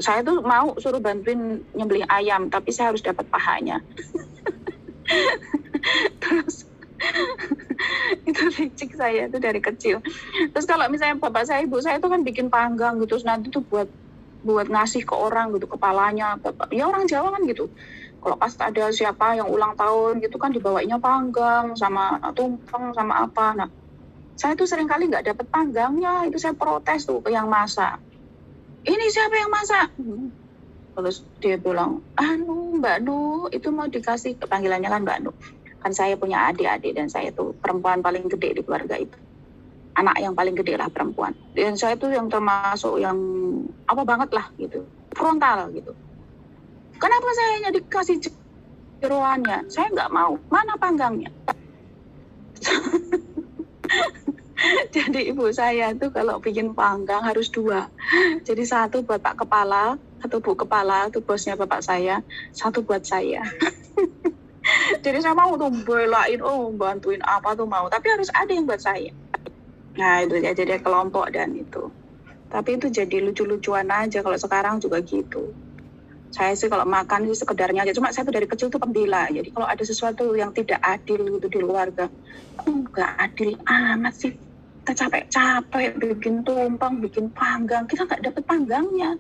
Saya tuh mau suruh bantuin nyembelih ayam, tapi saya harus dapat pahanya. Terus itu licik saya itu dari kecil. Terus kalau misalnya bapak saya, ibu saya itu kan bikin panggang gitu, terus nanti tuh buat ngasih ke orang gitu kepalanya, ya orang Jawa kan gitu. Kalau pas ada siapa yang ulang tahun gitu kan dibawainya panggang sama tumpeng sama apa. Nah, saya tuh sering kali nggak dapet panggangnya, itu saya protes tuh ke yang masak. Ini siapa yang masak? Terus dia bilang, Mbak Nu, itu mau dikasih, panggilannya kan Mbak Nu. Kan saya punya adik-adik dan saya tuh perempuan paling gede di keluarga itu. Anak yang paling gede lah perempuan. Dan saya tuh yang termasuk yang apa banget lah gitu. Frontal gitu. Kenapa saya hanya dikasih jeroannya? Saya nggak mau. Mana panggangnya? Jadi ibu saya tuh kalau bikin panggang harus 2. Jadi 1 buat Pak Kepala, atau Bu Kepala, itu bosnya bapak saya, 1 buat saya. Jadi saya mau tuh belain, bantuin apa tuh mau. Tapi harus ada yang buat saya. Nah itu ya, jadi kelompok dan itu. Tapi itu jadi lucu-lucuan aja, kalau sekarang juga gitu. Saya sih kalau makan sih sekedarnya aja. Cuma saya tuh dari kecil tuh pembela. Jadi kalau ada sesuatu yang tidak adil gitu di keluarga, nggak adil amat sih. Kita capek-capek bikin tumpeng, bikin panggang, kita nggak dapet panggangnya.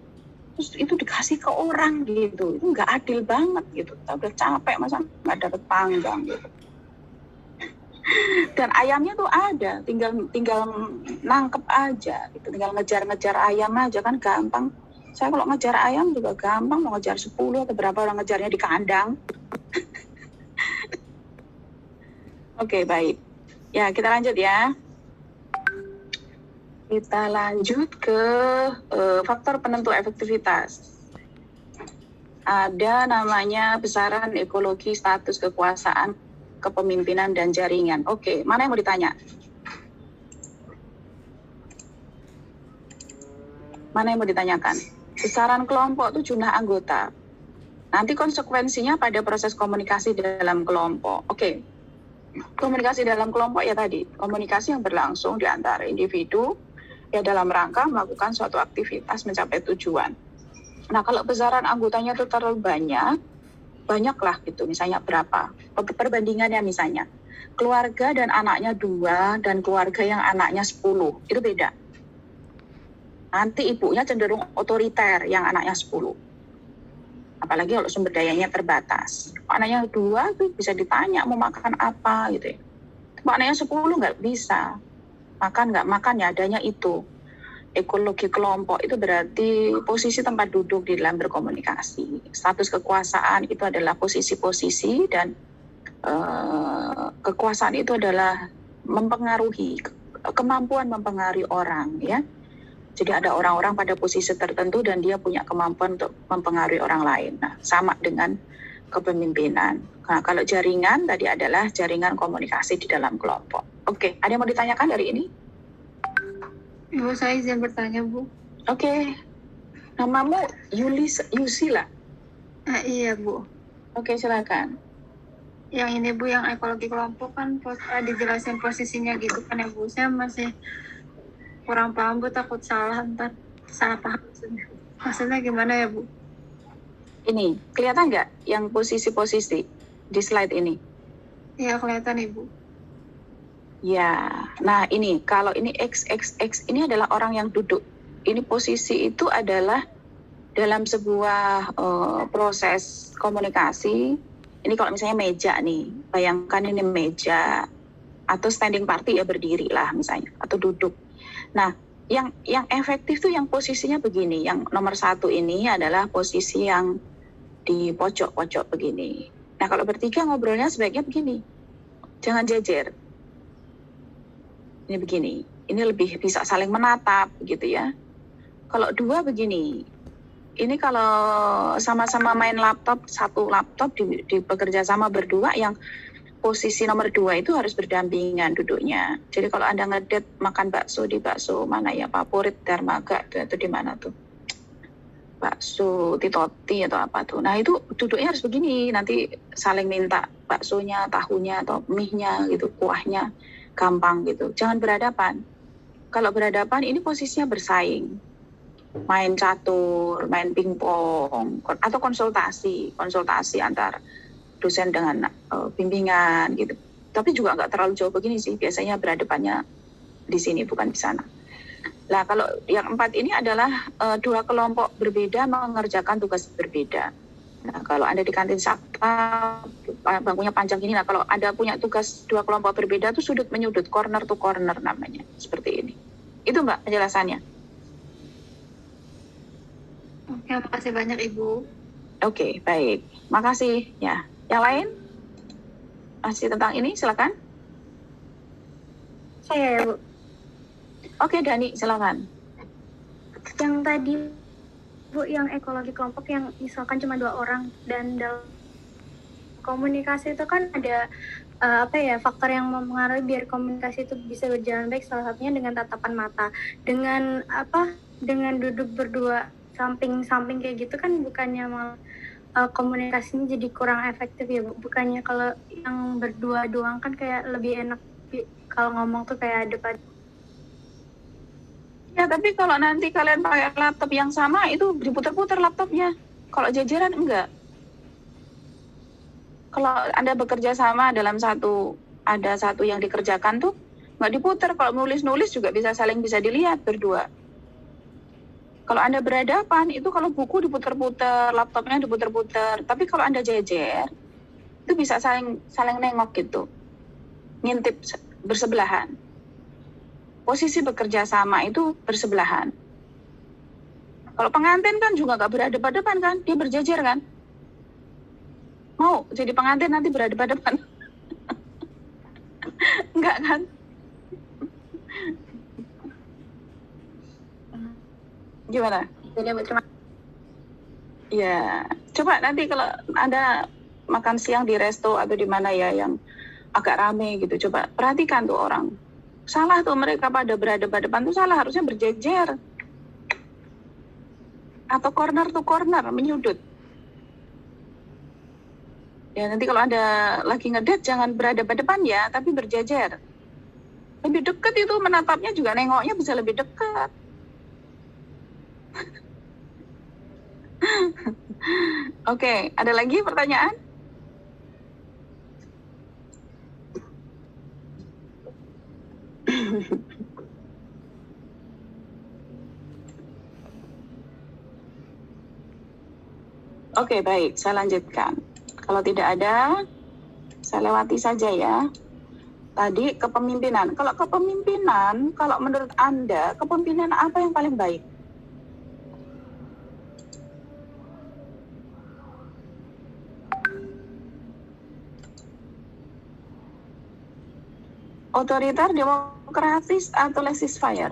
Terus itu dikasih ke orang gitu. Itu nggak adil banget gitu. Kita udah capek masa nggak dapet panggang gitu. Dan ayamnya tuh ada, tinggal nangkep aja gitu. Tinggal ngejar-ngejar ayam aja kan gampang. Saya kalau ngejar ayam juga gampang, mau ngejar 10 atau berapa orang ngejarnya di kandang. Oke, baik. Ya, kita lanjut ya. Kita lanjut ke faktor penentu efektivitas. Ada namanya besaran ekologi, status kekuasaan, kepemimpinan, dan jaringan. Oke, mana yang mau ditanya? Mana yang mau ditanyakan? Besaran kelompok itu jumlah anggota. Nanti konsekuensinya pada proses komunikasi dalam kelompok. Oke, komunikasi dalam kelompok ya tadi. Komunikasi yang berlangsung di antara individu ya dalam rangka melakukan suatu aktivitas mencapai tujuan. Nah, kalau besaran anggotanya itu terlalu banyaklah gitu. Misalnya berapa? Perbandingannya misalnya. Keluarga dan anaknya 2 dan keluarga yang anaknya 10. Itu beda. Nanti ibunya cenderung otoriter yang anaknya 10. Apalagi kalau sumber dayanya terbatas. Anaknya 2 tuh bisa ditanya mau makan apa gitu ya. Anaknya 10 nggak bisa. Makan nggak makan ya adanya itu. Ekologi kelompok itu berarti posisi tempat duduk di dalam berkomunikasi. Status kekuasaan itu adalah posisi-posisi dan kekuasaan itu adalah mempengaruhi, kemampuan mempengaruhi orang ya. Jadi ada orang-orang pada posisi tertentu dan dia punya kemampuan untuk mempengaruhi orang lain. Nah, sama dengan kepemimpinan. Nah, kalau jaringan tadi adalah jaringan komunikasi di dalam kelompok. Oke, ada yang mau ditanyakan dari ini? Ibu, saya izin bertanya, Bu. Oke. Namamu Yusila? Iya, Bu. Oke, silakan. Yang ini, Bu, yang ekologi kelompok kan dijelasin posisinya gitu kan ya, Bu. Saya masih kurang paham, Bu, takut salah paham maksudnya gimana ya, Bu? Ini kelihatan nggak yang posisi-posisi di slide ini? Iya, kelihatan, Ibu. Ya, nah ini kalau ini XXX ini adalah orang yang duduk. Ini posisi itu adalah dalam sebuah proses komunikasi. Ini kalau misalnya meja nih, bayangkan ini meja atau standing party ya berdiri lah misalnya atau duduk. Nah, yang efektif tuh yang posisinya begini. Yang nomor 1 ini adalah posisi yang di pojok-pojok begini. Nah, kalau bertiga ngobrolnya sebaiknya begini. Jangan jejer. Ini begini. Ini lebih bisa saling menatap gitu ya. Kalau 2 begini. Ini kalau sama-sama main laptop, satu laptop di bekerja sama berdua, yang posisi nomor 2 itu harus berdampingan duduknya. Jadi kalau Anda ngedet makan bakso di bakso mana ya, favorit Darmaga itu di mana tuh? Bakso Titoti atau apa tuh. Nah itu duduknya harus begini, nanti saling minta baksonya, tahunya atau mie-nya gitu, kuahnya gampang gitu. Jangan berhadapan. Kalau berhadapan ini posisinya bersaing. Main catur, main pingpong, atau konsultasi antar dosen dengan bimbingan gitu. Tapi juga nggak terlalu jauh begini sih. Biasanya berhadapannya di sini bukan di sana. Nah kalau yang 4 ini adalah 2 kelompok berbeda mengerjakan tugas berbeda. Nah kalau Anda di kantin Sakta bangkunya panjang ini, nah kalau Anda punya tugas 2 kelompok berbeda tuh sudut menyudut, corner to corner namanya, seperti ini. Itu Mbak penjelasannya. Ya, makasih banyak Ibu. Oke, baik. Makasih ya. Yang lain? Masih tentang ini, silakan. Saya ya Bu. Oke, Dani, silakan. Yang tadi Bu, yang ekologi kelompok yang misalkan cuma 2 orang dan dalam komunikasi itu kan ada faktor yang mempengaruhi biar komunikasi itu bisa berjalan baik, salah satunya dengan tatapan mata. Dengan duduk berdua samping-samping kayak gitu kan bukannya malah komunikasinya jadi kurang efektif ya Bu. Bukannya kalau yang berdua doang kan kayak lebih enak kalau ngomong tuh kayak ada. Ya, tapi kalau nanti kalian pakai laptop yang sama, itu diputar-putar laptopnya. Kalau jajaran enggak. Kalau Anda bekerja sama dalam ada satu yang dikerjakan tuh, nggak diputar. Kalau nulis-nulis juga bisa dilihat berdua. Kalau Anda berhadapan, itu kalau buku diputar-putar, laptopnya diputar-putar. Tapi kalau Anda jejer, itu bisa saling nengok gitu. Ngintip bersebelahan. Posisi bekerja sama itu bersebelahan. Kalau pengantin kan juga nggak berhadapan-hadapan kan, dia berjejer kan. Mau jadi pengantin nanti berhadapan-hadapan? Enggak kan? Gimana? Jadi Bu, terima Ya, coba nanti kalau Anda makan siang di resto atau di mana ya yang agak rame gitu, coba perhatikan tuh orang. Salah tuh mereka pada berhadapan-hadapan tuh salah, harusnya berjejer. Atau corner to corner, menyudut. Ya, nanti kalau Anda lagi ngedate jangan berhadapan-hadapan ya, tapi berjejer. Lebih dekat itu menatapnya juga, nengoknya bisa lebih dekat. Oke, ada lagi pertanyaan? Oke, baik, saya lanjutkan. Kalau tidak ada, saya lewati saja ya. Tadi kepemimpinan. Kalau kepemimpinan, kalau menurut Anda, kepemimpinan apa yang paling baik? Otoriter, demokratis, atau laissez-faire?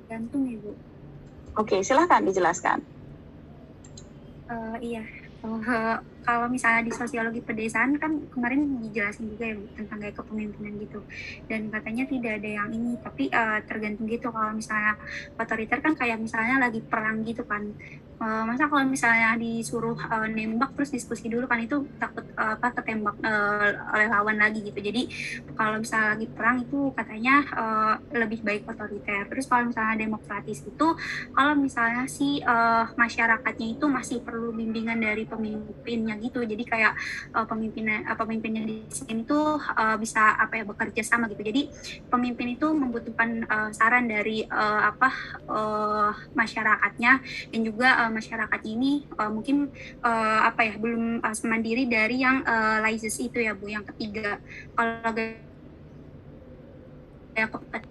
gantung ya Bu. Oke, silahkan dijelaskan. Iya, kalau misalnya di sosiologi pedesaan kan kemarin dijelasin juga ya Bu, tentang gaya kepemimpinan gitu, dan katanya tidak ada yang ini, tapi tergantung gitu. Kalau misalnya otoriter kan kayak misalnya lagi perang gitu kan, masa kalau misalnya disuruh nembak terus diskusi dulu kan, itu takut ketembak oleh lawan lagi gitu. Jadi kalau misalnya lagi perang itu katanya lebih baik otoriter. Terus kalau misalnya demokratis itu kalau misalnya si masyarakatnya itu masih perlu bimbingan dari pemimpinnya gitu. Jadi kayak pemimpinnya di sini tuh bisa bekerja sama gitu. Jadi pemimpin itu membutuhkan saran dari masyarakatnya, dan juga masyarakatnya ini mungkin belum semandiri dari yang laissez itu ya Bu, yang ketiga. Kalau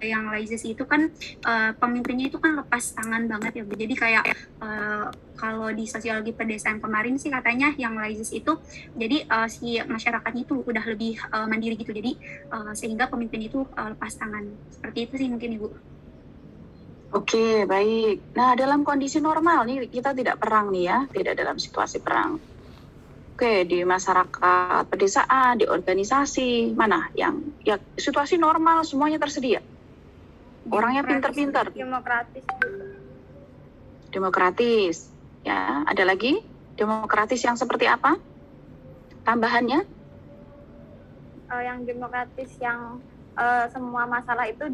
yang laissez itu kan pemimpinnya itu kan lepas tangan banget ya Bu. Jadi kayak kalau di sosiologi pedesaan kemarin sih katanya yang laissez itu jadi si masyarakatnya itu udah lebih mandiri gitu. Jadi sehingga pemimpin itu lepas tangan. Seperti itu sih mungkin Ibu. Oke, baik. Nah, dalam kondisi normal nih, kita tidak perang nih ya, tidak dalam situasi perang. Oke, di masyarakat pedesaan, di organisasi, mana yang ya situasi normal semuanya tersedia. Orangnya pinter-pinter. Demokratis gitu. Demokratis. Ya, ada lagi? Demokratis yang seperti apa? Tambahannya? Yang demokratis yang semua masalah itu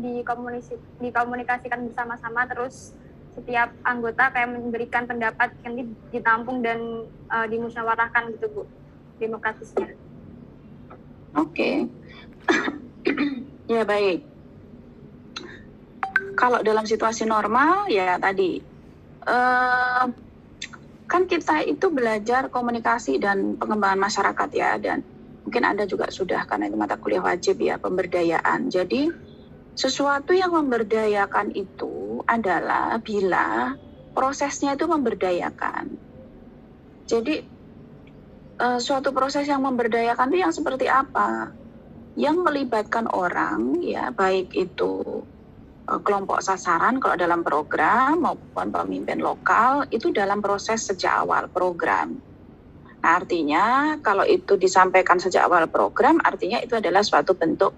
dikomunikasikan bersama-sama, terus setiap anggota kayak memberikan pendapat yang ditampung dan dimusyawarahkan gitu Bu, demokratisnya. Oke. Ya, baik. Kalau dalam situasi normal ya tadi kan kita itu belajar komunikasi dan pengembangan masyarakat ya, dan mungkin Anda juga sudah, karena itu mata kuliah wajib ya, pemberdayaan. Jadi sesuatu yang memberdayakan itu adalah bila prosesnya itu memberdayakan. Jadi suatu proses yang memberdayakan itu yang seperti apa? Yang melibatkan orang, ya, baik itu kelompok sasaran kalau dalam program maupun pemimpin lokal itu dalam proses sejak awal program. Nah, artinya kalau itu disampaikan sejak awal program, artinya itu adalah suatu bentuk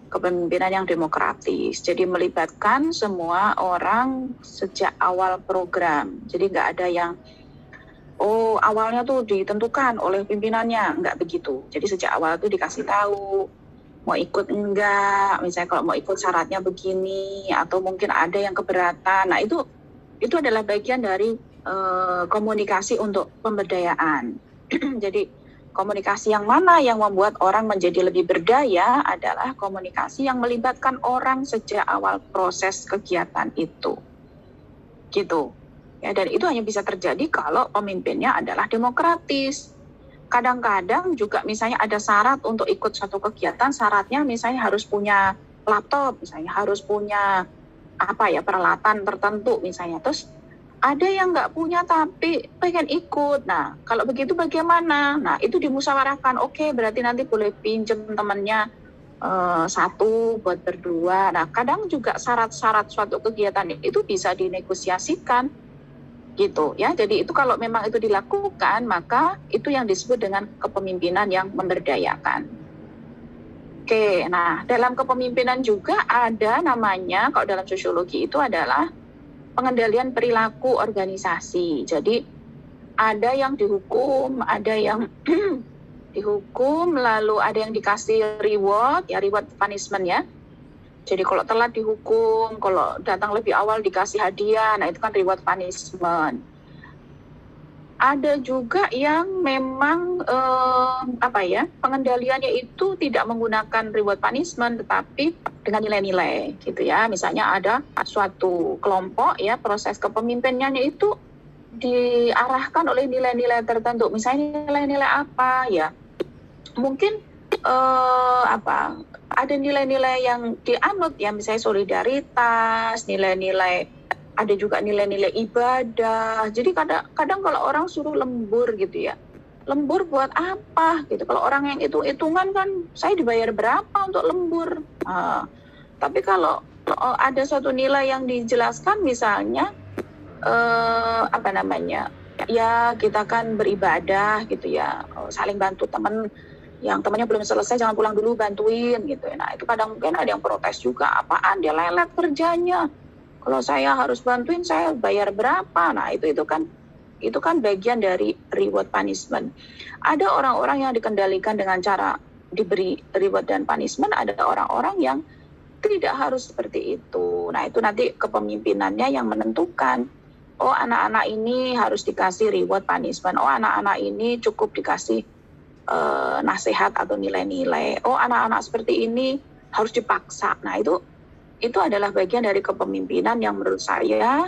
kepemimpinan yang demokratis. Jadi melibatkan semua orang sejak awal program. Jadi nggak ada yang awalnya tuh ditentukan oleh pimpinannya, nggak begitu. Jadi sejak awal tuh dikasih tahu mau ikut enggak, misalnya kalau mau ikut syaratnya begini, atau mungkin ada yang keberatan. Nah itu adalah bagian dari komunikasi untuk pemberdayaan. Jadi komunikasi yang mana yang membuat orang menjadi lebih berdaya adalah komunikasi yang melibatkan orang sejak awal proses kegiatan itu. Gitu. Ya, dan itu hanya bisa terjadi kalau pemimpinnya adalah demokratis. Kadang-kadang juga misalnya ada syarat untuk ikut satu kegiatan, syaratnya misalnya harus punya laptop, misalnya harus punya peralatan tertentu misalnya. Terus ada yang nggak punya tapi pengen ikut. Nah, kalau begitu bagaimana? Nah, itu dimusyawarahkan. Oke, berarti nanti boleh pinjam temannya satu buat berdua. Nah, kadang juga syarat-syarat suatu kegiatan itu bisa dinegosiasikan. Gitu ya. Jadi itu kalau memang itu dilakukan, maka itu yang disebut dengan kepemimpinan yang memberdayakan. Oke, nah dalam kepemimpinan juga ada namanya, kalau dalam sosiologi itu adalah pengendalian perilaku organisasi. Jadi ada yang dihukum, ada yang dihukum, lalu ada yang dikasih reward punishment ya. Jadi kalau telat dihukum, kalau datang lebih awal dikasih hadiah, nah itu kan reward punishment. Ada juga yang memang pengendaliannya itu tidak menggunakan reward punishment, tetapi dengan nilai-nilai gitu ya. Misalnya ada suatu kelompok ya, proses kepemimpinannya itu diarahkan oleh nilai-nilai tertentu. Misalnya nilai-nilai apa ya? Mungkin ada nilai-nilai yang dianut ya, misalnya solidaritas, nilai-nilai, ada juga nilai-nilai ibadah. Jadi kadang kalau orang suruh lembur gitu ya, lembur buat apa gitu. Kalau orang yang hitung-hitungan kan saya dibayar berapa untuk lembur. Tapi kalau ada suatu nilai yang dijelaskan misalnya ya kita kan beribadah gitu ya, saling bantu teman. Yang temannya belum selesai jangan pulang dulu, bantuin gitu. Nah itu kadang mungkin ada yang protes juga, apaan dia lelet kerjanya, kalau saya harus bantuin saya bayar berapa. Nah itu kan bagian dari reward punishment. Ada orang-orang yang dikendalikan dengan cara diberi reward dan punishment, ada orang-orang yang tidak harus seperti itu. Nah itu nanti kepemimpinannya yang menentukan, anak-anak ini harus dikasih reward punishment, anak-anak ini cukup dikasih nasihat atau nilai-nilai, anak-anak seperti ini harus dipaksa. Nah itu adalah bagian dari kepemimpinan yang menurut saya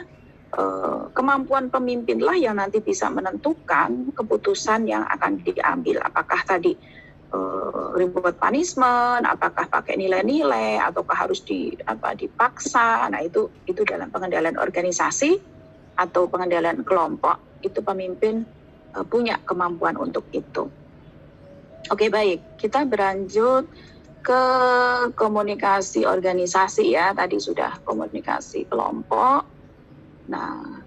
kemampuan pemimpinlah yang nanti bisa menentukan keputusan yang akan diambil, apakah tadi reward punishment, apakah pakai nilai-nilai ataukah harus dipaksa. Nah itu dalam pengendalian organisasi atau pengendalian kelompok, itu pemimpin punya kemampuan untuk itu. Oke, baik, kita berlanjut ke komunikasi organisasi ya. Tadi sudah komunikasi kelompok. Nah,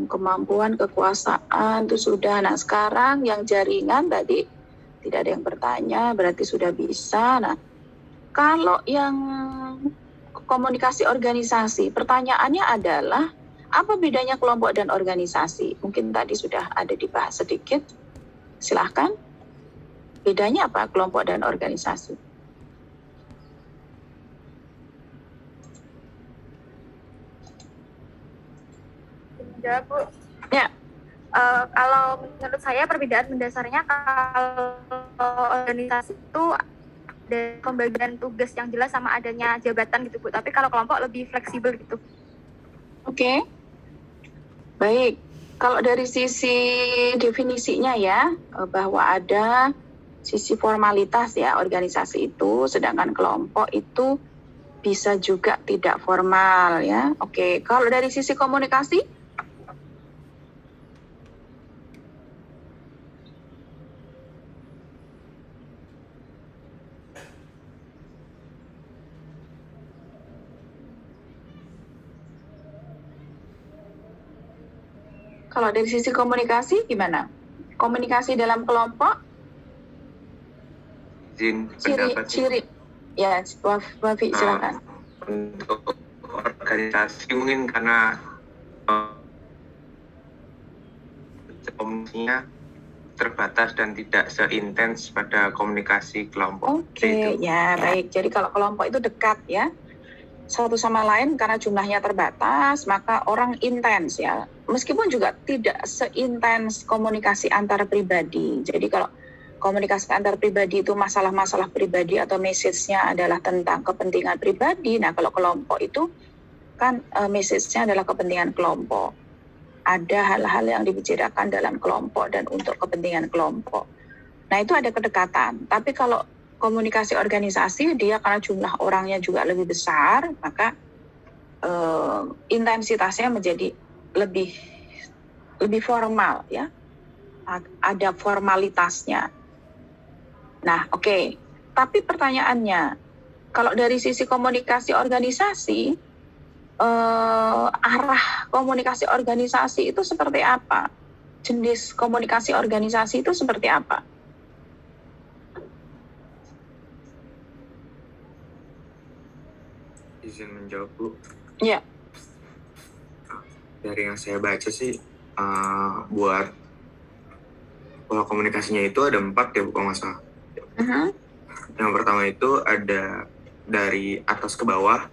kemampuan kekuasaan itu sudah. Nah, sekarang yang jaringan tadi tidak ada yang bertanya, berarti sudah bisa. Nah, kalau yang komunikasi organisasi, pertanyaannya adalah apa bedanya kelompok dan organisasi? Mungkin tadi sudah ada dibahas sedikit. Silahkan. Bedanya apa kelompok dan organisasi? Jawab, Bu. Ya. Kalau menurut saya perbedaan mendasarnya, kalau organisasi itu ada pembagian tugas yang jelas sama adanya jabatan gitu, Bu. Tapi kalau kelompok lebih fleksibel gitu. Oke. Baik. Kalau dari sisi definisinya ya, bahwa ada sisi formalitas ya organisasi itu, sedangkan kelompok itu bisa juga tidak formal ya. Oke, kalau dari sisi komunikasi Kalau dari sisi komunikasi gimana? Komunikasi dalam kelompok, izin pendapat. ciri. Ya, Wafi silakan. Untuk organisasi mungkin karena komunikasinya terbatas dan tidak seintens pada komunikasi kelompok. Oke, ya baik. Jadi kalau kelompok itu dekat ya, satu sama lain karena jumlahnya terbatas, maka orang intens ya. Meskipun juga tidak seintens komunikasi antar pribadi. Jadi kalau komunikasi antar pribadi itu masalah-masalah pribadi atau message-nya adalah tentang kepentingan pribadi. Nah, kalau kelompok itu kan message-nya adalah kepentingan kelompok. Ada hal-hal yang dibicarakan dalam kelompok dan untuk kepentingan kelompok. Nah, itu ada kedekatan. Tapi kalau komunikasi organisasi, dia karena jumlah orangnya juga lebih besar, maka intensitasnya menjadi lebih formal ya. Ada formalitasnya. Nah, oke. Tapi pertanyaannya, kalau dari sisi komunikasi organisasi, arah komunikasi organisasi itu seperti apa? Jenis komunikasi organisasi itu seperti apa? Izin menjawab, Bu. Ya. Dari yang saya baca sih, buat pola komunikasinya itu ada 4 ya, Bu, kalau nggak salah. Yang pertama itu ada dari atas ke bawah,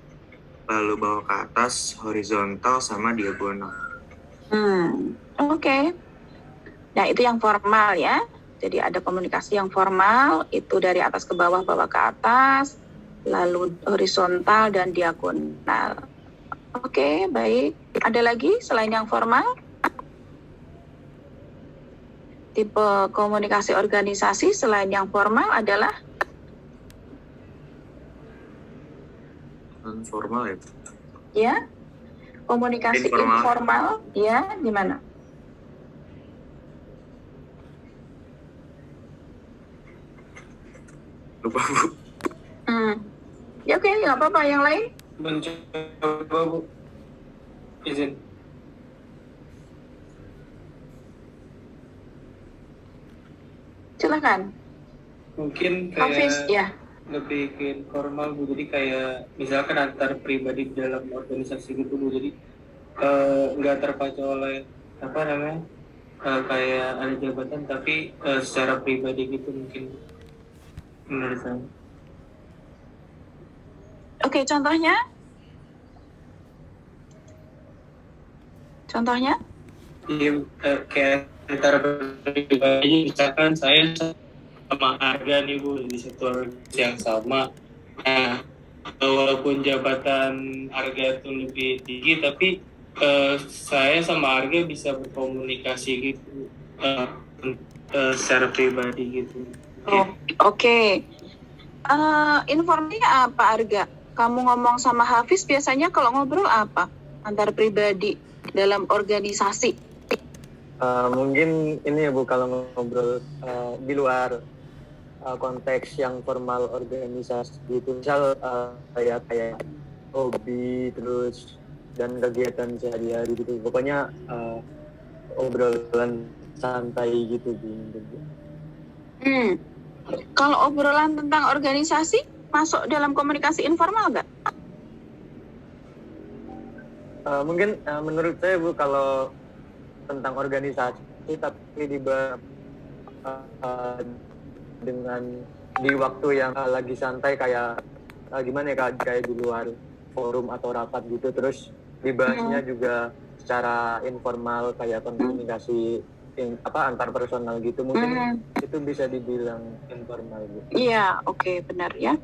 lalu bawah ke atas, horizontal, sama diagonal. Oke. Nah, itu yang formal ya. Jadi ada komunikasi yang formal, itu dari atas ke bawah ke atas, lalu horizontal dan diagonal. Oke, baik. Ada lagi selain yang formal? Tipe komunikasi organisasi selain yang formal adalah? Non-formal ya. Ya, komunikasi informal ya, gimana? Lupa, Bu. Ya oke, nggak apa-apa. Yang lain? Mencoba, Bu. Izin. Silakan. Mungkin Hafiz, kayak ya. lebih ke informal, Bu. Jadi kayak misalkan antar pribadi dalam organisasi gitu, Bu. Jadi nggak terpacu oleh apa namanya, kayak ada jabatan, tapi secara pribadi gitu mungkin menurut saya. Oke, contohnya? Contohnya? Iya, kayak antar pribadi, misalkan saya sama Arga nih, Bu, di satu organisasi yang sama. Nah, walaupun jabatan Arga itu lebih tinggi, tapi saya sama Arga bisa berkomunikasi gitu secara pribadi gitu. Oke. Informasinya apa, Arga? Kamu ngomong sama Hafiz biasanya kalau ngobrol apa? Antar pribadi dalam organisasi? Mungkin ini ya, Bu, kalau ngobrol di luar konteks yang formal organisasi gitu, misal kayak hobi terus dan kegiatan sehari-hari gitu, pokoknya obrolan santai gitu, Bu. Kalau obrolan tentang organisasi masuk dalam komunikasi informal nggak? Mungkin menurut saya, Bu, kalau tentang organisasi tapi dengan di waktu yang lagi santai kayak gimana ya, kayak di luar forum atau rapat gitu, terus dibahasnya juga secara informal kayak komunikasi antar personal gitu, mungkin itu bisa dibilang informal, Bu. Iya, oke, benar ya.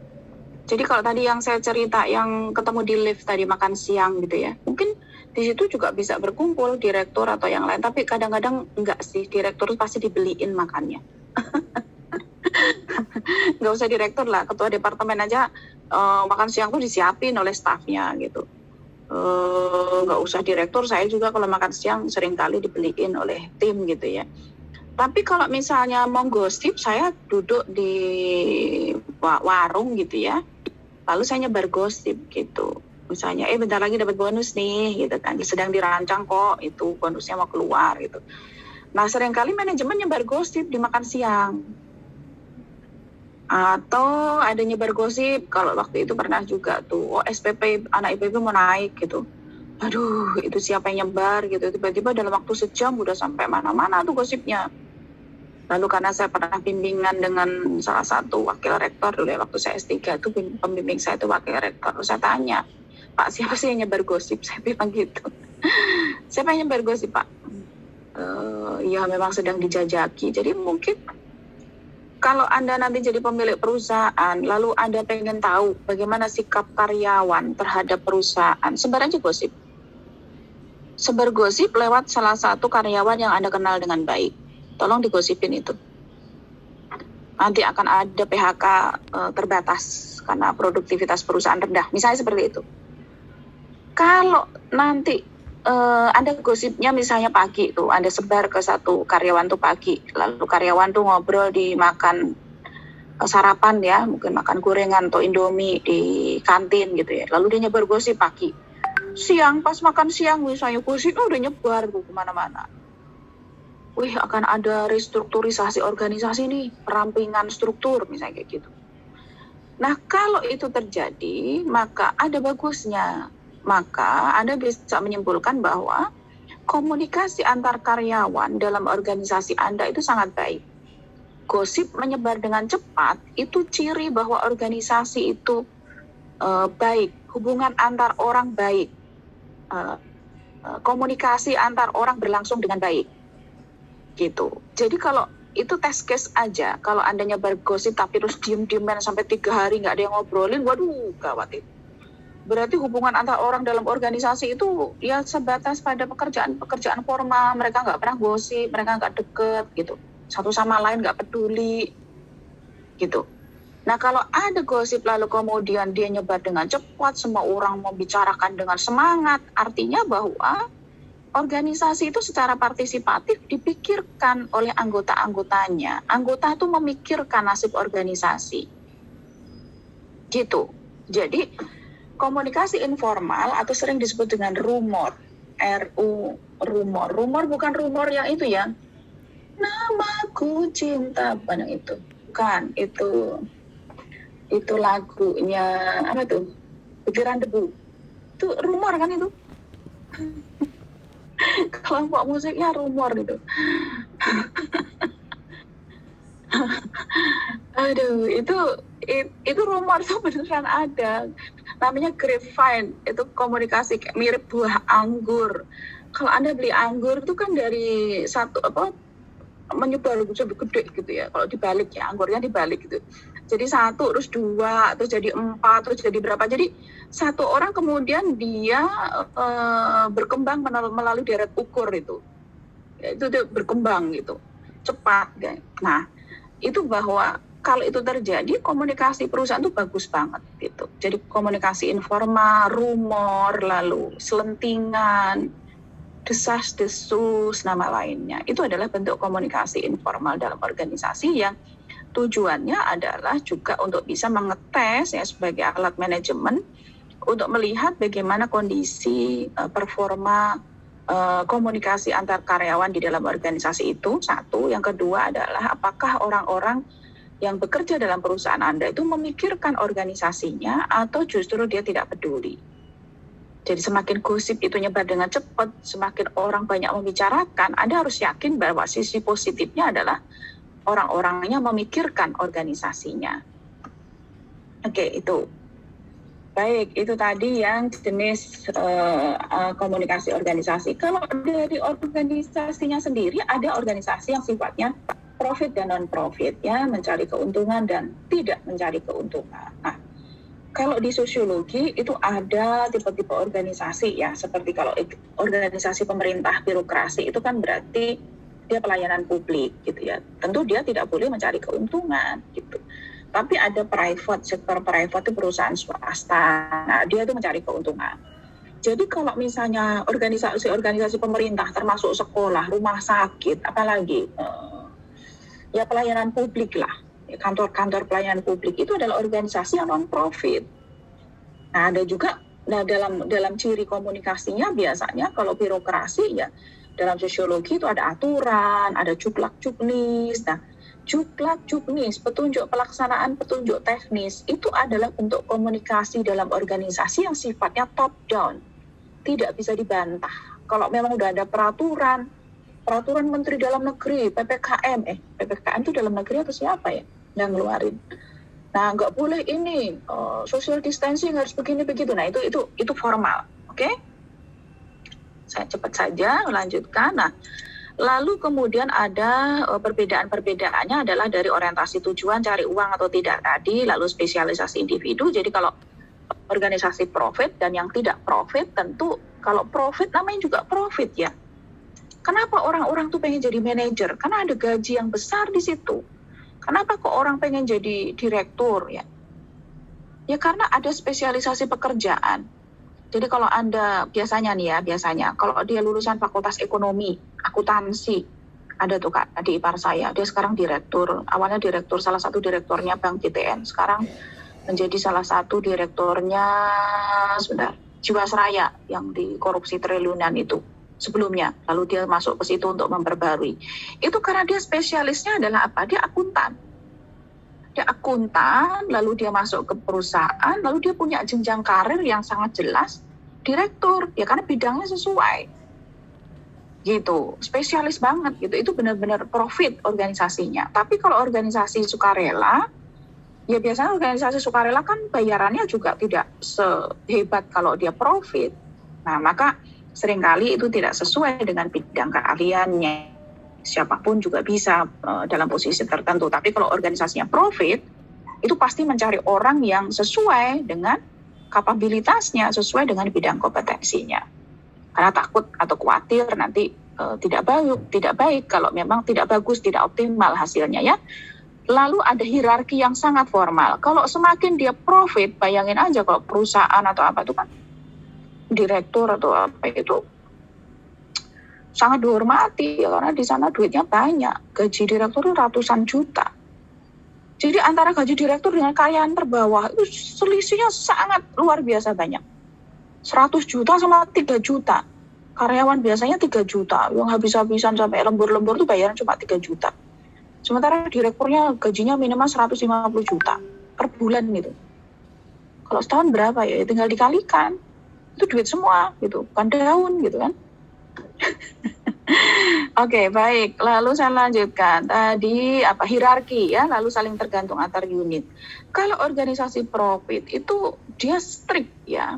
Jadi kalau tadi yang saya cerita yang ketemu di lift tadi makan siang gitu ya, mungkin di situ juga bisa berkumpul direktur atau yang lain, tapi kadang-kadang enggak sih, direktur pasti dibeliin makannya. Nggak usah direktur lah, ketua departemen aja makan siang tuh disiapin oleh stafnya gitu. Nggak usah direktur, saya juga kalau makan siang seringkali dibeliin oleh tim gitu ya. Tapi kalau misalnya mau gosip, saya duduk di warung gitu ya, lalu saya nyebar gosip gitu. Misalnya, bentar lagi dapat bonus nih, gitu kan. Sedang dirancang kok, itu bonusnya mau keluar, gitu. Nah, seringkali manajemen nyebar gosip di makan siang. Atau ada nyebar gosip, kalau waktu itu pernah juga tuh, SPP, anak IPB mau naik, gitu. Aduh, itu siapa yang nyebar, gitu. Tiba-tiba dalam waktu sejam udah sampai mana-mana tuh gosipnya. Lalu karena saya pernah bimbingan dengan salah satu wakil rektor dulu ya, waktu saya S3 itu pembimbing saya itu wakil rektor. Saya tanya, Pak, siapa sih yang nyebar gosip? Saya bilang gitu. Siapa yang nyebar gosip, Pak? Ya memang sedang dijajaki. Jadi mungkin kalau Anda nanti jadi pemilik perusahaan, lalu Anda pengen tahu bagaimana sikap karyawan terhadap perusahaan, sebar aja gosip. Sebar gosip lewat salah satu karyawan yang Anda kenal dengan baik. Tolong digosipin itu. Nanti akan ada PHK terbatas karena produktivitas perusahaan rendah. Misalnya seperti itu. Kalau nanti Anda gosipnya misalnya pagi tuh, Anda sebar ke satu karyawan tuh pagi, lalu karyawan tuh ngobrol di makan sarapan ya, mungkin makan gorengan atau Indomie di kantin gitu ya. Lalu dia nyebar gosip pagi. Siang, pas makan siang misalnya gosip udah nyebar tuh kemana-mana. Wih, akan ada restrukturisasi organisasi nih, perampingan struktur misalnya kayak gitu. Nah, kalau itu terjadi, maka ada bagusnya. Maka Anda bisa menyimpulkan bahwa komunikasi antar karyawan dalam organisasi Anda itu sangat baik. Gosip menyebar dengan cepat, itu ciri bahwa organisasi itu baik. Hubungan antar orang baik. Komunikasi antar orang berlangsung dengan baik. Gitu. Jadi kalau itu test case aja, kalau Anda nyebar gosip tapi terus diem-dieman sampai 3 hari nggak ada yang ngobrolin, waduh gawat itu. Berarti hubungan antar orang dalam organisasi itu ya sebatas pada pekerjaan formal, mereka nggak pernah gosip, mereka nggak deket gitu, satu sama lain nggak peduli gitu. Nah kalau ada gosip lalu kemudian dia nyebar dengan cepat, semua orang membicarakan dengan semangat, artinya bahwa organisasi itu secara partisipatif dipikirkan oleh anggota-anggotanya. Anggota itu memikirkan nasib organisasi. Gitu. Jadi, komunikasi informal atau sering disebut dengan rumor. Rumor. Rumor bukan rumor yang itu ya. Namaku cinta, bukan yang itu. Bukan, itu lagunya, apa tuh? Butiran Debu. Itu rumor kan itu? Kelompok musiknya rumor gitu. Aduh, itu rumor tuh beneran ada. Namanya grapevine, itu komunikasi mirip buah anggur. Kalau Anda beli anggur itu kan dari satu menyebar gede gitu ya. Kalau dibalik ya, anggurnya dibalik gitu. Jadi 1, terus 2, terus jadi 4, terus jadi berapa. Jadi satu orang kemudian dia berkembang melalui deret ukur itu. Itu dia berkembang gitu. Cepat. Kan? Nah, itu bahwa kalau itu terjadi, komunikasi perusahaan itu bagus banget gitu. Jadi komunikasi informal, rumor, lalu selentingan, desas-desus, nama lainnya. Itu adalah bentuk komunikasi informal dalam organisasi yang tujuannya adalah juga untuk bisa mengetes ya sebagai alat manajemen untuk melihat bagaimana kondisi performa komunikasi antar karyawan di dalam organisasi itu. Satu, yang kedua adalah apakah orang-orang yang bekerja dalam perusahaan Anda itu memikirkan organisasinya atau justru dia tidak peduli. Jadi semakin gosip itu nyebar dengan cepat, semakin orang banyak membicarakan, Anda harus yakin bahwa sisi positifnya adalah orang-orangnya memikirkan organisasinya. Oke, itu. Baik, itu tadi yang jenis komunikasi organisasi. Kalau dari organisasinya sendiri, ada organisasi yang sifatnya profit dan non-profit, ya, mencari keuntungan dan tidak mencari keuntungan. Nah, kalau di sosiologi itu ada tipe-tipe organisasi, ya, seperti kalau organisasi pemerintah birokrasi itu kan berarti dia pelayanan publik gitu ya. Tentu dia tidak boleh mencari keuntungan gitu. Tapi ada sektor private itu perusahaan swasta. Nah, dia itu mencari keuntungan. Jadi kalau misalnya organisasi pemerintah termasuk sekolah, rumah sakit, apalagi ya pelayanan publik lah. Kantor-kantor pelayanan publik itu adalah organisasi yang non-profit. Nah, ada juga Nah, dalam ciri komunikasinya biasanya kalau birokrasi ya dalam sosiologi itu ada aturan, ada cuklak-cuknis. Nah, cuklak-cuknis, petunjuk pelaksanaan, petunjuk teknis itu adalah bentuk komunikasi dalam organisasi yang sifatnya top down. Tidak bisa dibantah. Kalau memang udah ada peraturan Menteri Dalam Negeri, PPKM itu dalam negeri atau siapa ya yang ngeluarin? Nah, nggak boleh ini social distancing harus begini begitu. Nah, itu formal, oke? Saya cepat saja melanjutkan. Nah, lalu kemudian ada perbedaan-perbedaannya adalah dari orientasi tujuan, cari uang atau tidak tadi, lalu spesialisasi individu. Jadi kalau organisasi profit dan yang tidak profit, tentu kalau profit namanya juga profit ya. Kenapa orang-orang tuh pengen jadi manajer? Karena ada gaji yang besar di situ. Kenapa kok orang pengen jadi direktur ya? Ya karena ada spesialisasi pekerjaan. Jadi kalau Anda biasanya kalau dia lulusan fakultas ekonomi, akuntansi, ada tuh Kak di ipar saya, dia sekarang direktur. Awalnya direktur, salah satu direkturnya Bank GTN, sekarang menjadi salah satu direkturnya Jiwasraya yang di korupsi triliunan itu sebelumnya. Lalu dia masuk ke situ untuk memperbarui. Itu karena dia spesialisnya adalah apa? Dia akuntan. Lalu dia masuk ke perusahaan, lalu dia punya jenjang karir yang sangat jelas, direktur, ya karena bidangnya sesuai. Gitu, spesialis banget gitu. Itu benar-benar profit organisasinya. Tapi kalau organisasi sukarela, ya biasanya organisasi sukarela kan bayarannya juga tidak sehebat kalau dia profit. Nah, maka seringkali itu tidak sesuai dengan bidang keahliannya. Siapapun juga bisa dalam posisi tertentu. Tapi kalau organisasinya profit, itu pasti mencari orang yang sesuai dengan kapabilitasnya, sesuai dengan bidang kompetensinya. Karena takut atau khawatir nanti tidak baik kalau memang tidak bagus, tidak optimal hasilnya ya. Lalu ada hierarki yang sangat formal. Kalau semakin dia profit, bayangin aja kalau perusahaan atau apa itu kan direktur atau apa itu sangat dihormati ya, karena di sana duitnya banyak. Gaji direktur ratusan juta. Jadi antara gaji direktur dengan karyawan terbawah itu selisihnya sangat luar biasa banyak. 100 juta sama 3 juta. Karyawan biasanya 3 juta. Yang habis-habisan sampai lembur-lembur itu bayaran cuma 3 juta. Sementara direkturnya gajinya minimal 150 juta per bulan gitu. Kalau setahun berapa ya? Tinggal dikalikan. Itu duit semua gitu. Bukan daun gitu kan. Oke, baik. Lalu saya lanjutkan. Tadi hierarki ya, lalu saling tergantung antar unit. Kalau organisasi profit itu dia strict ya.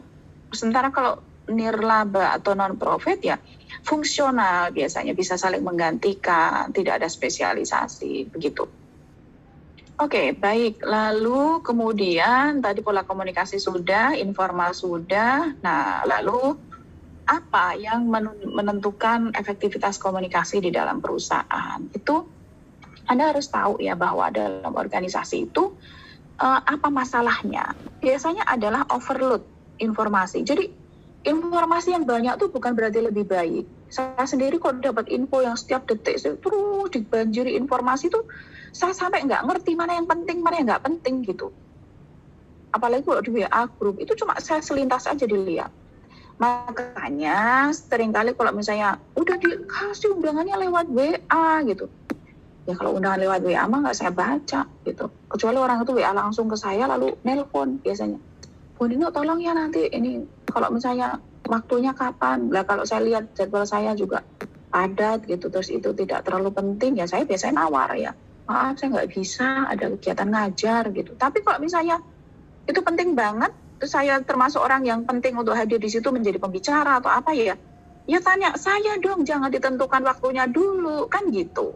Sementara kalau nirlaba atau non profit ya fungsional, biasanya bisa saling menggantikan, tidak ada spesialisasi begitu. Oke, baik. Lalu kemudian tadi pola komunikasi sudah, informal sudah. Nah, lalu apa yang menentukan efektivitas komunikasi di dalam perusahaan? Itu Anda harus tahu ya bahwa dalam organisasi itu apa masalahnya? Biasanya adalah overload informasi. Jadi informasi yang banyak tuh bukan berarti lebih baik. Saya sendiri kalau dapat info yang setiap detik terus dibanjiri informasi tuh, saya sampai nggak ngerti mana yang penting, mana yang nggak penting gitu. Apalagi kalau di WA group itu cuma saya selintas aja dilihat. Makanya seringkali kalau misalnya udah dikasih undangannya lewat WA gitu, ya kalau undangan lewat WA mah nggak saya baca gitu. Kecuali orang itu WA langsung ke saya lalu nelpon biasanya. Bu Nino tolong ya nanti ini kalau misalnya waktunya kapan. Lah kalau saya lihat jadwal saya juga padat gitu, terus itu tidak terlalu penting ya saya biasanya nawar ya. Maaf saya nggak bisa, ada kegiatan ngajar gitu. Tapi kalau misalnya itu penting banget, terus saya termasuk orang yang penting untuk hadir di situ menjadi pembicara atau apa ya tanya saya dong, jangan ditentukan waktunya dulu, kan gitu.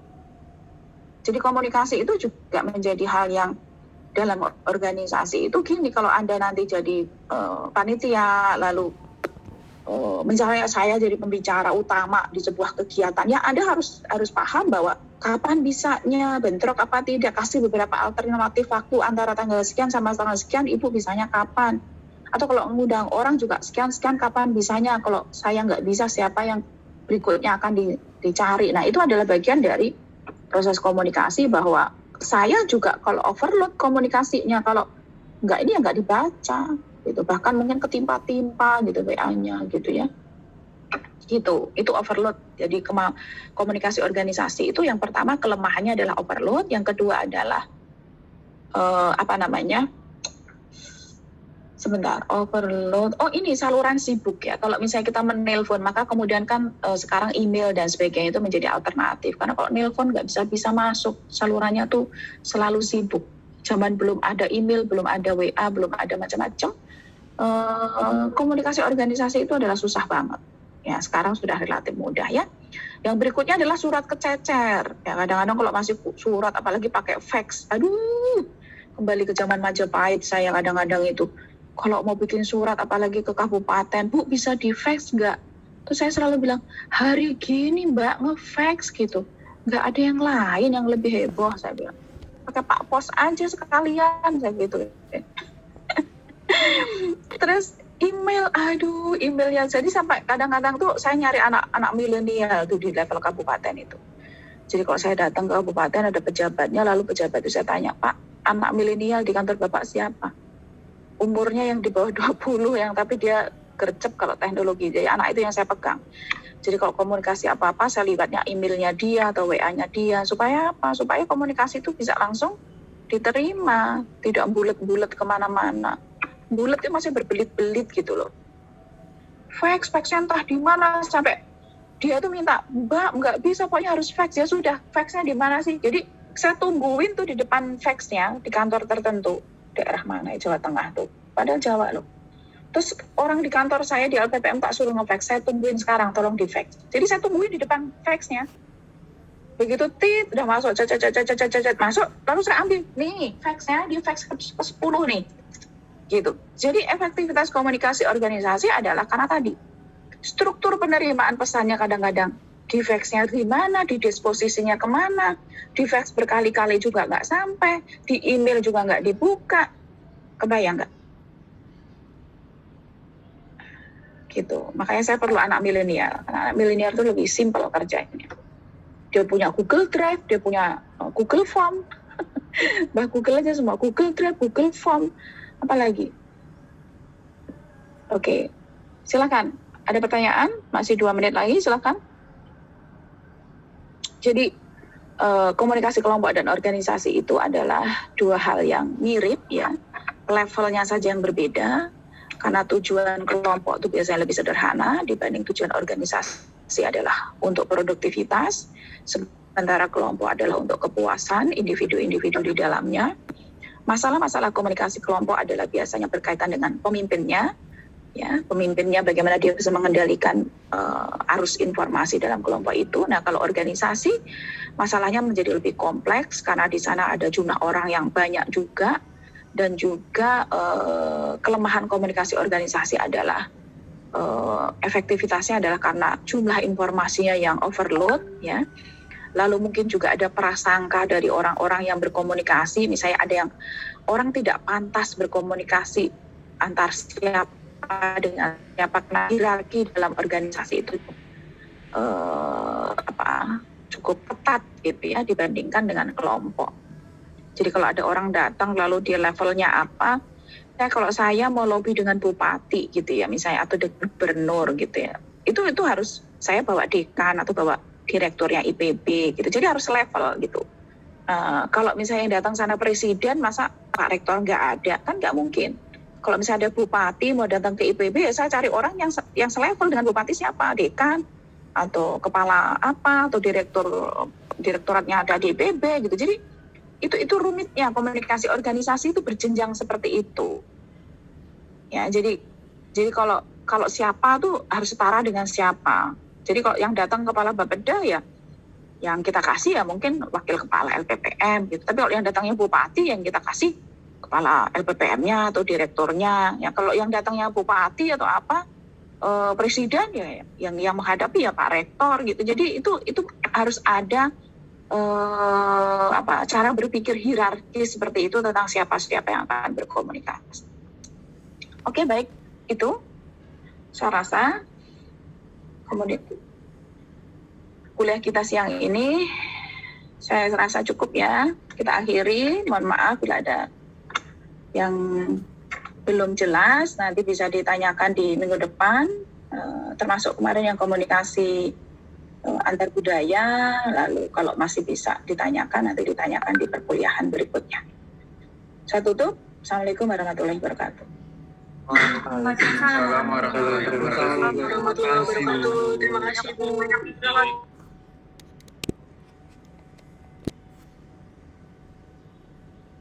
Jadi komunikasi itu juga menjadi hal yang dalam organisasi itu gini, kalau Anda nanti jadi panitia, lalu misalnya saya jadi pembicara utama di sebuah kegiatan, ya Anda harus paham bahwa kapan bisanya, bentrok apa tidak, kasih beberapa alternatif waktu antara tanggal sekian sama tanggal sekian, Ibu bisanya kapan. Atau kalau mengundang orang juga sekian-sekian kapan bisanya, kalau saya nggak bisa siapa yang berikutnya akan dicari. Nah itu adalah bagian dari proses komunikasi bahwa saya juga kalau overload komunikasinya, kalau nggak ini ya nggak dibaca. gitu, bahkan mungkin ketimpa-timpa gitu WA-nya gitu ya. Gitu, itu overload. Jadi komunikasi organisasi itu yang pertama kelemahannya adalah overload, yang kedua adalah overload. Oh, ini saluran sibuk ya. Kalau misalnya kita menelpon, maka kemudian kan sekarang email dan sebagainya itu menjadi alternatif. Karena kalau nelpon nggak bisa masuk, salurannya tuh selalu sibuk. Zaman belum ada email, belum ada WA, belum ada macam-macam. Komunikasi organisasi itu adalah susah banget. Ya, sekarang sudah relatif mudah ya. Yang berikutnya adalah surat kececer. Ya, kadang-kadang kalau masih surat, apalagi pakai fax, aduh, kembali ke zaman Majapahit saya kadang-kadang itu. Kalau mau bikin surat apalagi ke kabupaten, Bu bisa di fax nggak? Terus saya selalu bilang, hari gini Mbak nge-fax gitu. Nggak ada yang lain yang lebih heboh, saya bilang. Pakai Pak Pos aja sekalian, saya gitu. Terus email, aduh emailnya. Jadi sampai kadang-kadang tuh saya nyari anak-anak milenial tuh di level kabupaten itu. Jadi kalau saya datang ke kabupaten ada pejabatnya, lalu pejabat itu saya tanya, Pak, anak milenial di kantor Bapak siapa? Umurnya yang di bawah 20 yang tapi dia gercep kalau teknologi. Jadi anak itu yang saya pegang. Jadi kalau komunikasi apa-apa saya lihatnya emailnya dia atau WA-nya dia. Supaya apa? Supaya komunikasi itu bisa langsung diterima. Tidak bulet-bulet kemana-mana. Buletnya masih berbelit-belit gitu loh. Fax-faxnya entah di mana sampai dia tuh minta, Mbak nggak bisa pokoknya harus fax. Ya sudah, faxnya di mana sih? Jadi saya tungguin tuh di depan faxnya di kantor tertentu. Daerah mana ya, Jawa Tengah tuh, padahal Jawa loh. Terus orang di kantor saya di LPPM tak suruh nge-fax, saya tungguin sekarang, tolong di-fax. Jadi saya tungguin di depan faxnya. Begitu udah masuk, masuk, lalu saya ambil, nih faxnya, di fax ke 10 nih. Gitu. Jadi efektivitas komunikasi organisasi adalah karena tadi, struktur penerimaan pesannya kadang-kadang, di faxnya di mana, di disposisinya kemana, di fax berkali-kali juga nggak sampai, di email juga nggak dibuka, kebayang nggak? Gitu. Makanya saya perlu anak milenial. Anak milenial itu lebih simpel kerjanya. Dia punya Google Drive, dia punya Google Form, bah Google aja semua, Google Drive, Google Form, apalagi? Oke, silakan. Ada pertanyaan? Masih 2 menit lagi, silakan. Jadi komunikasi kelompok dan organisasi itu adalah 2 hal yang mirip ya, levelnya saja yang berbeda karena tujuan kelompok itu biasanya lebih sederhana dibanding tujuan organisasi adalah untuk produktivitas, sementara kelompok adalah untuk kepuasan individu-individu di dalamnya. Masalah-masalah komunikasi kelompok adalah biasanya berkaitan dengan pemimpinnya. Ya, pemimpinnya bagaimana dia bisa mengendalikan arus informasi dalam kelompok itu. Nah, kalau organisasi masalahnya menjadi lebih kompleks karena di sana ada jumlah orang yang banyak juga dan juga kelemahan komunikasi organisasi adalah efektivitasnya adalah karena jumlah informasinya yang overload ya. Lalu mungkin juga ada prasangka dari orang-orang yang berkomunikasi, misalnya ada yang orang tidak pantas berkomunikasi antar siapa dengan siapa, karena hierarki dalam organisasi itu cukup ketat gitu ya dibandingkan dengan kelompok. Jadi kalau ada orang datang lalu dia levelnya apa, kalau saya mau lobby dengan bupati gitu ya misalnya atau dengan gubernur gitu ya, itu harus saya bawa dekan atau bawa direkturnya IPB gitu, jadi harus level gitu. Kalau misalnya yang datang sana presiden, masa Pak Rektor nggak ada, kan nggak mungkin. Kalau misalnya ada bupati mau datang ke IPB, ya saya cari orang yang selevel dengan bupati siapa, dekan atau kepala apa atau direktoratnya ada di IPB gitu. Jadi itu rumitnya komunikasi organisasi itu berjenjang seperti itu. Ya, jadi kalau siapa tuh harus setara dengan siapa. Jadi kalau yang datang kepala Bapeda ya yang kita kasih ya mungkin wakil kepala LPPM gitu. Tapi kalau yang datangnya bupati yang kita kasih kepala LPPM-nya atau direkturnya. Ya kalau yang datangnya bupati atau apa presiden ya yang menghadapi ya Pak Rektor gitu. Jadi itu harus ada cara berpikir hierarki seperti itu tentang siapa yang akan berkomunikasi. Oke, baik. Itu saya rasa kemudian kuliah kita siang ini saya rasa cukup ya. Kita akhiri. Mohon maaf bila ada yang belum jelas, nanti bisa ditanyakan di minggu depan, termasuk kemarin yang komunikasi antar budaya, lalu kalau masih bisa ditanyakan, nanti ditanyakan di perkuliahan berikutnya. Saya tutup. Assalamualaikum warahmatullahi wabarakatuh. Waalaikumsalam warahmatullahi wabarakatuh. Terima kasih Bu.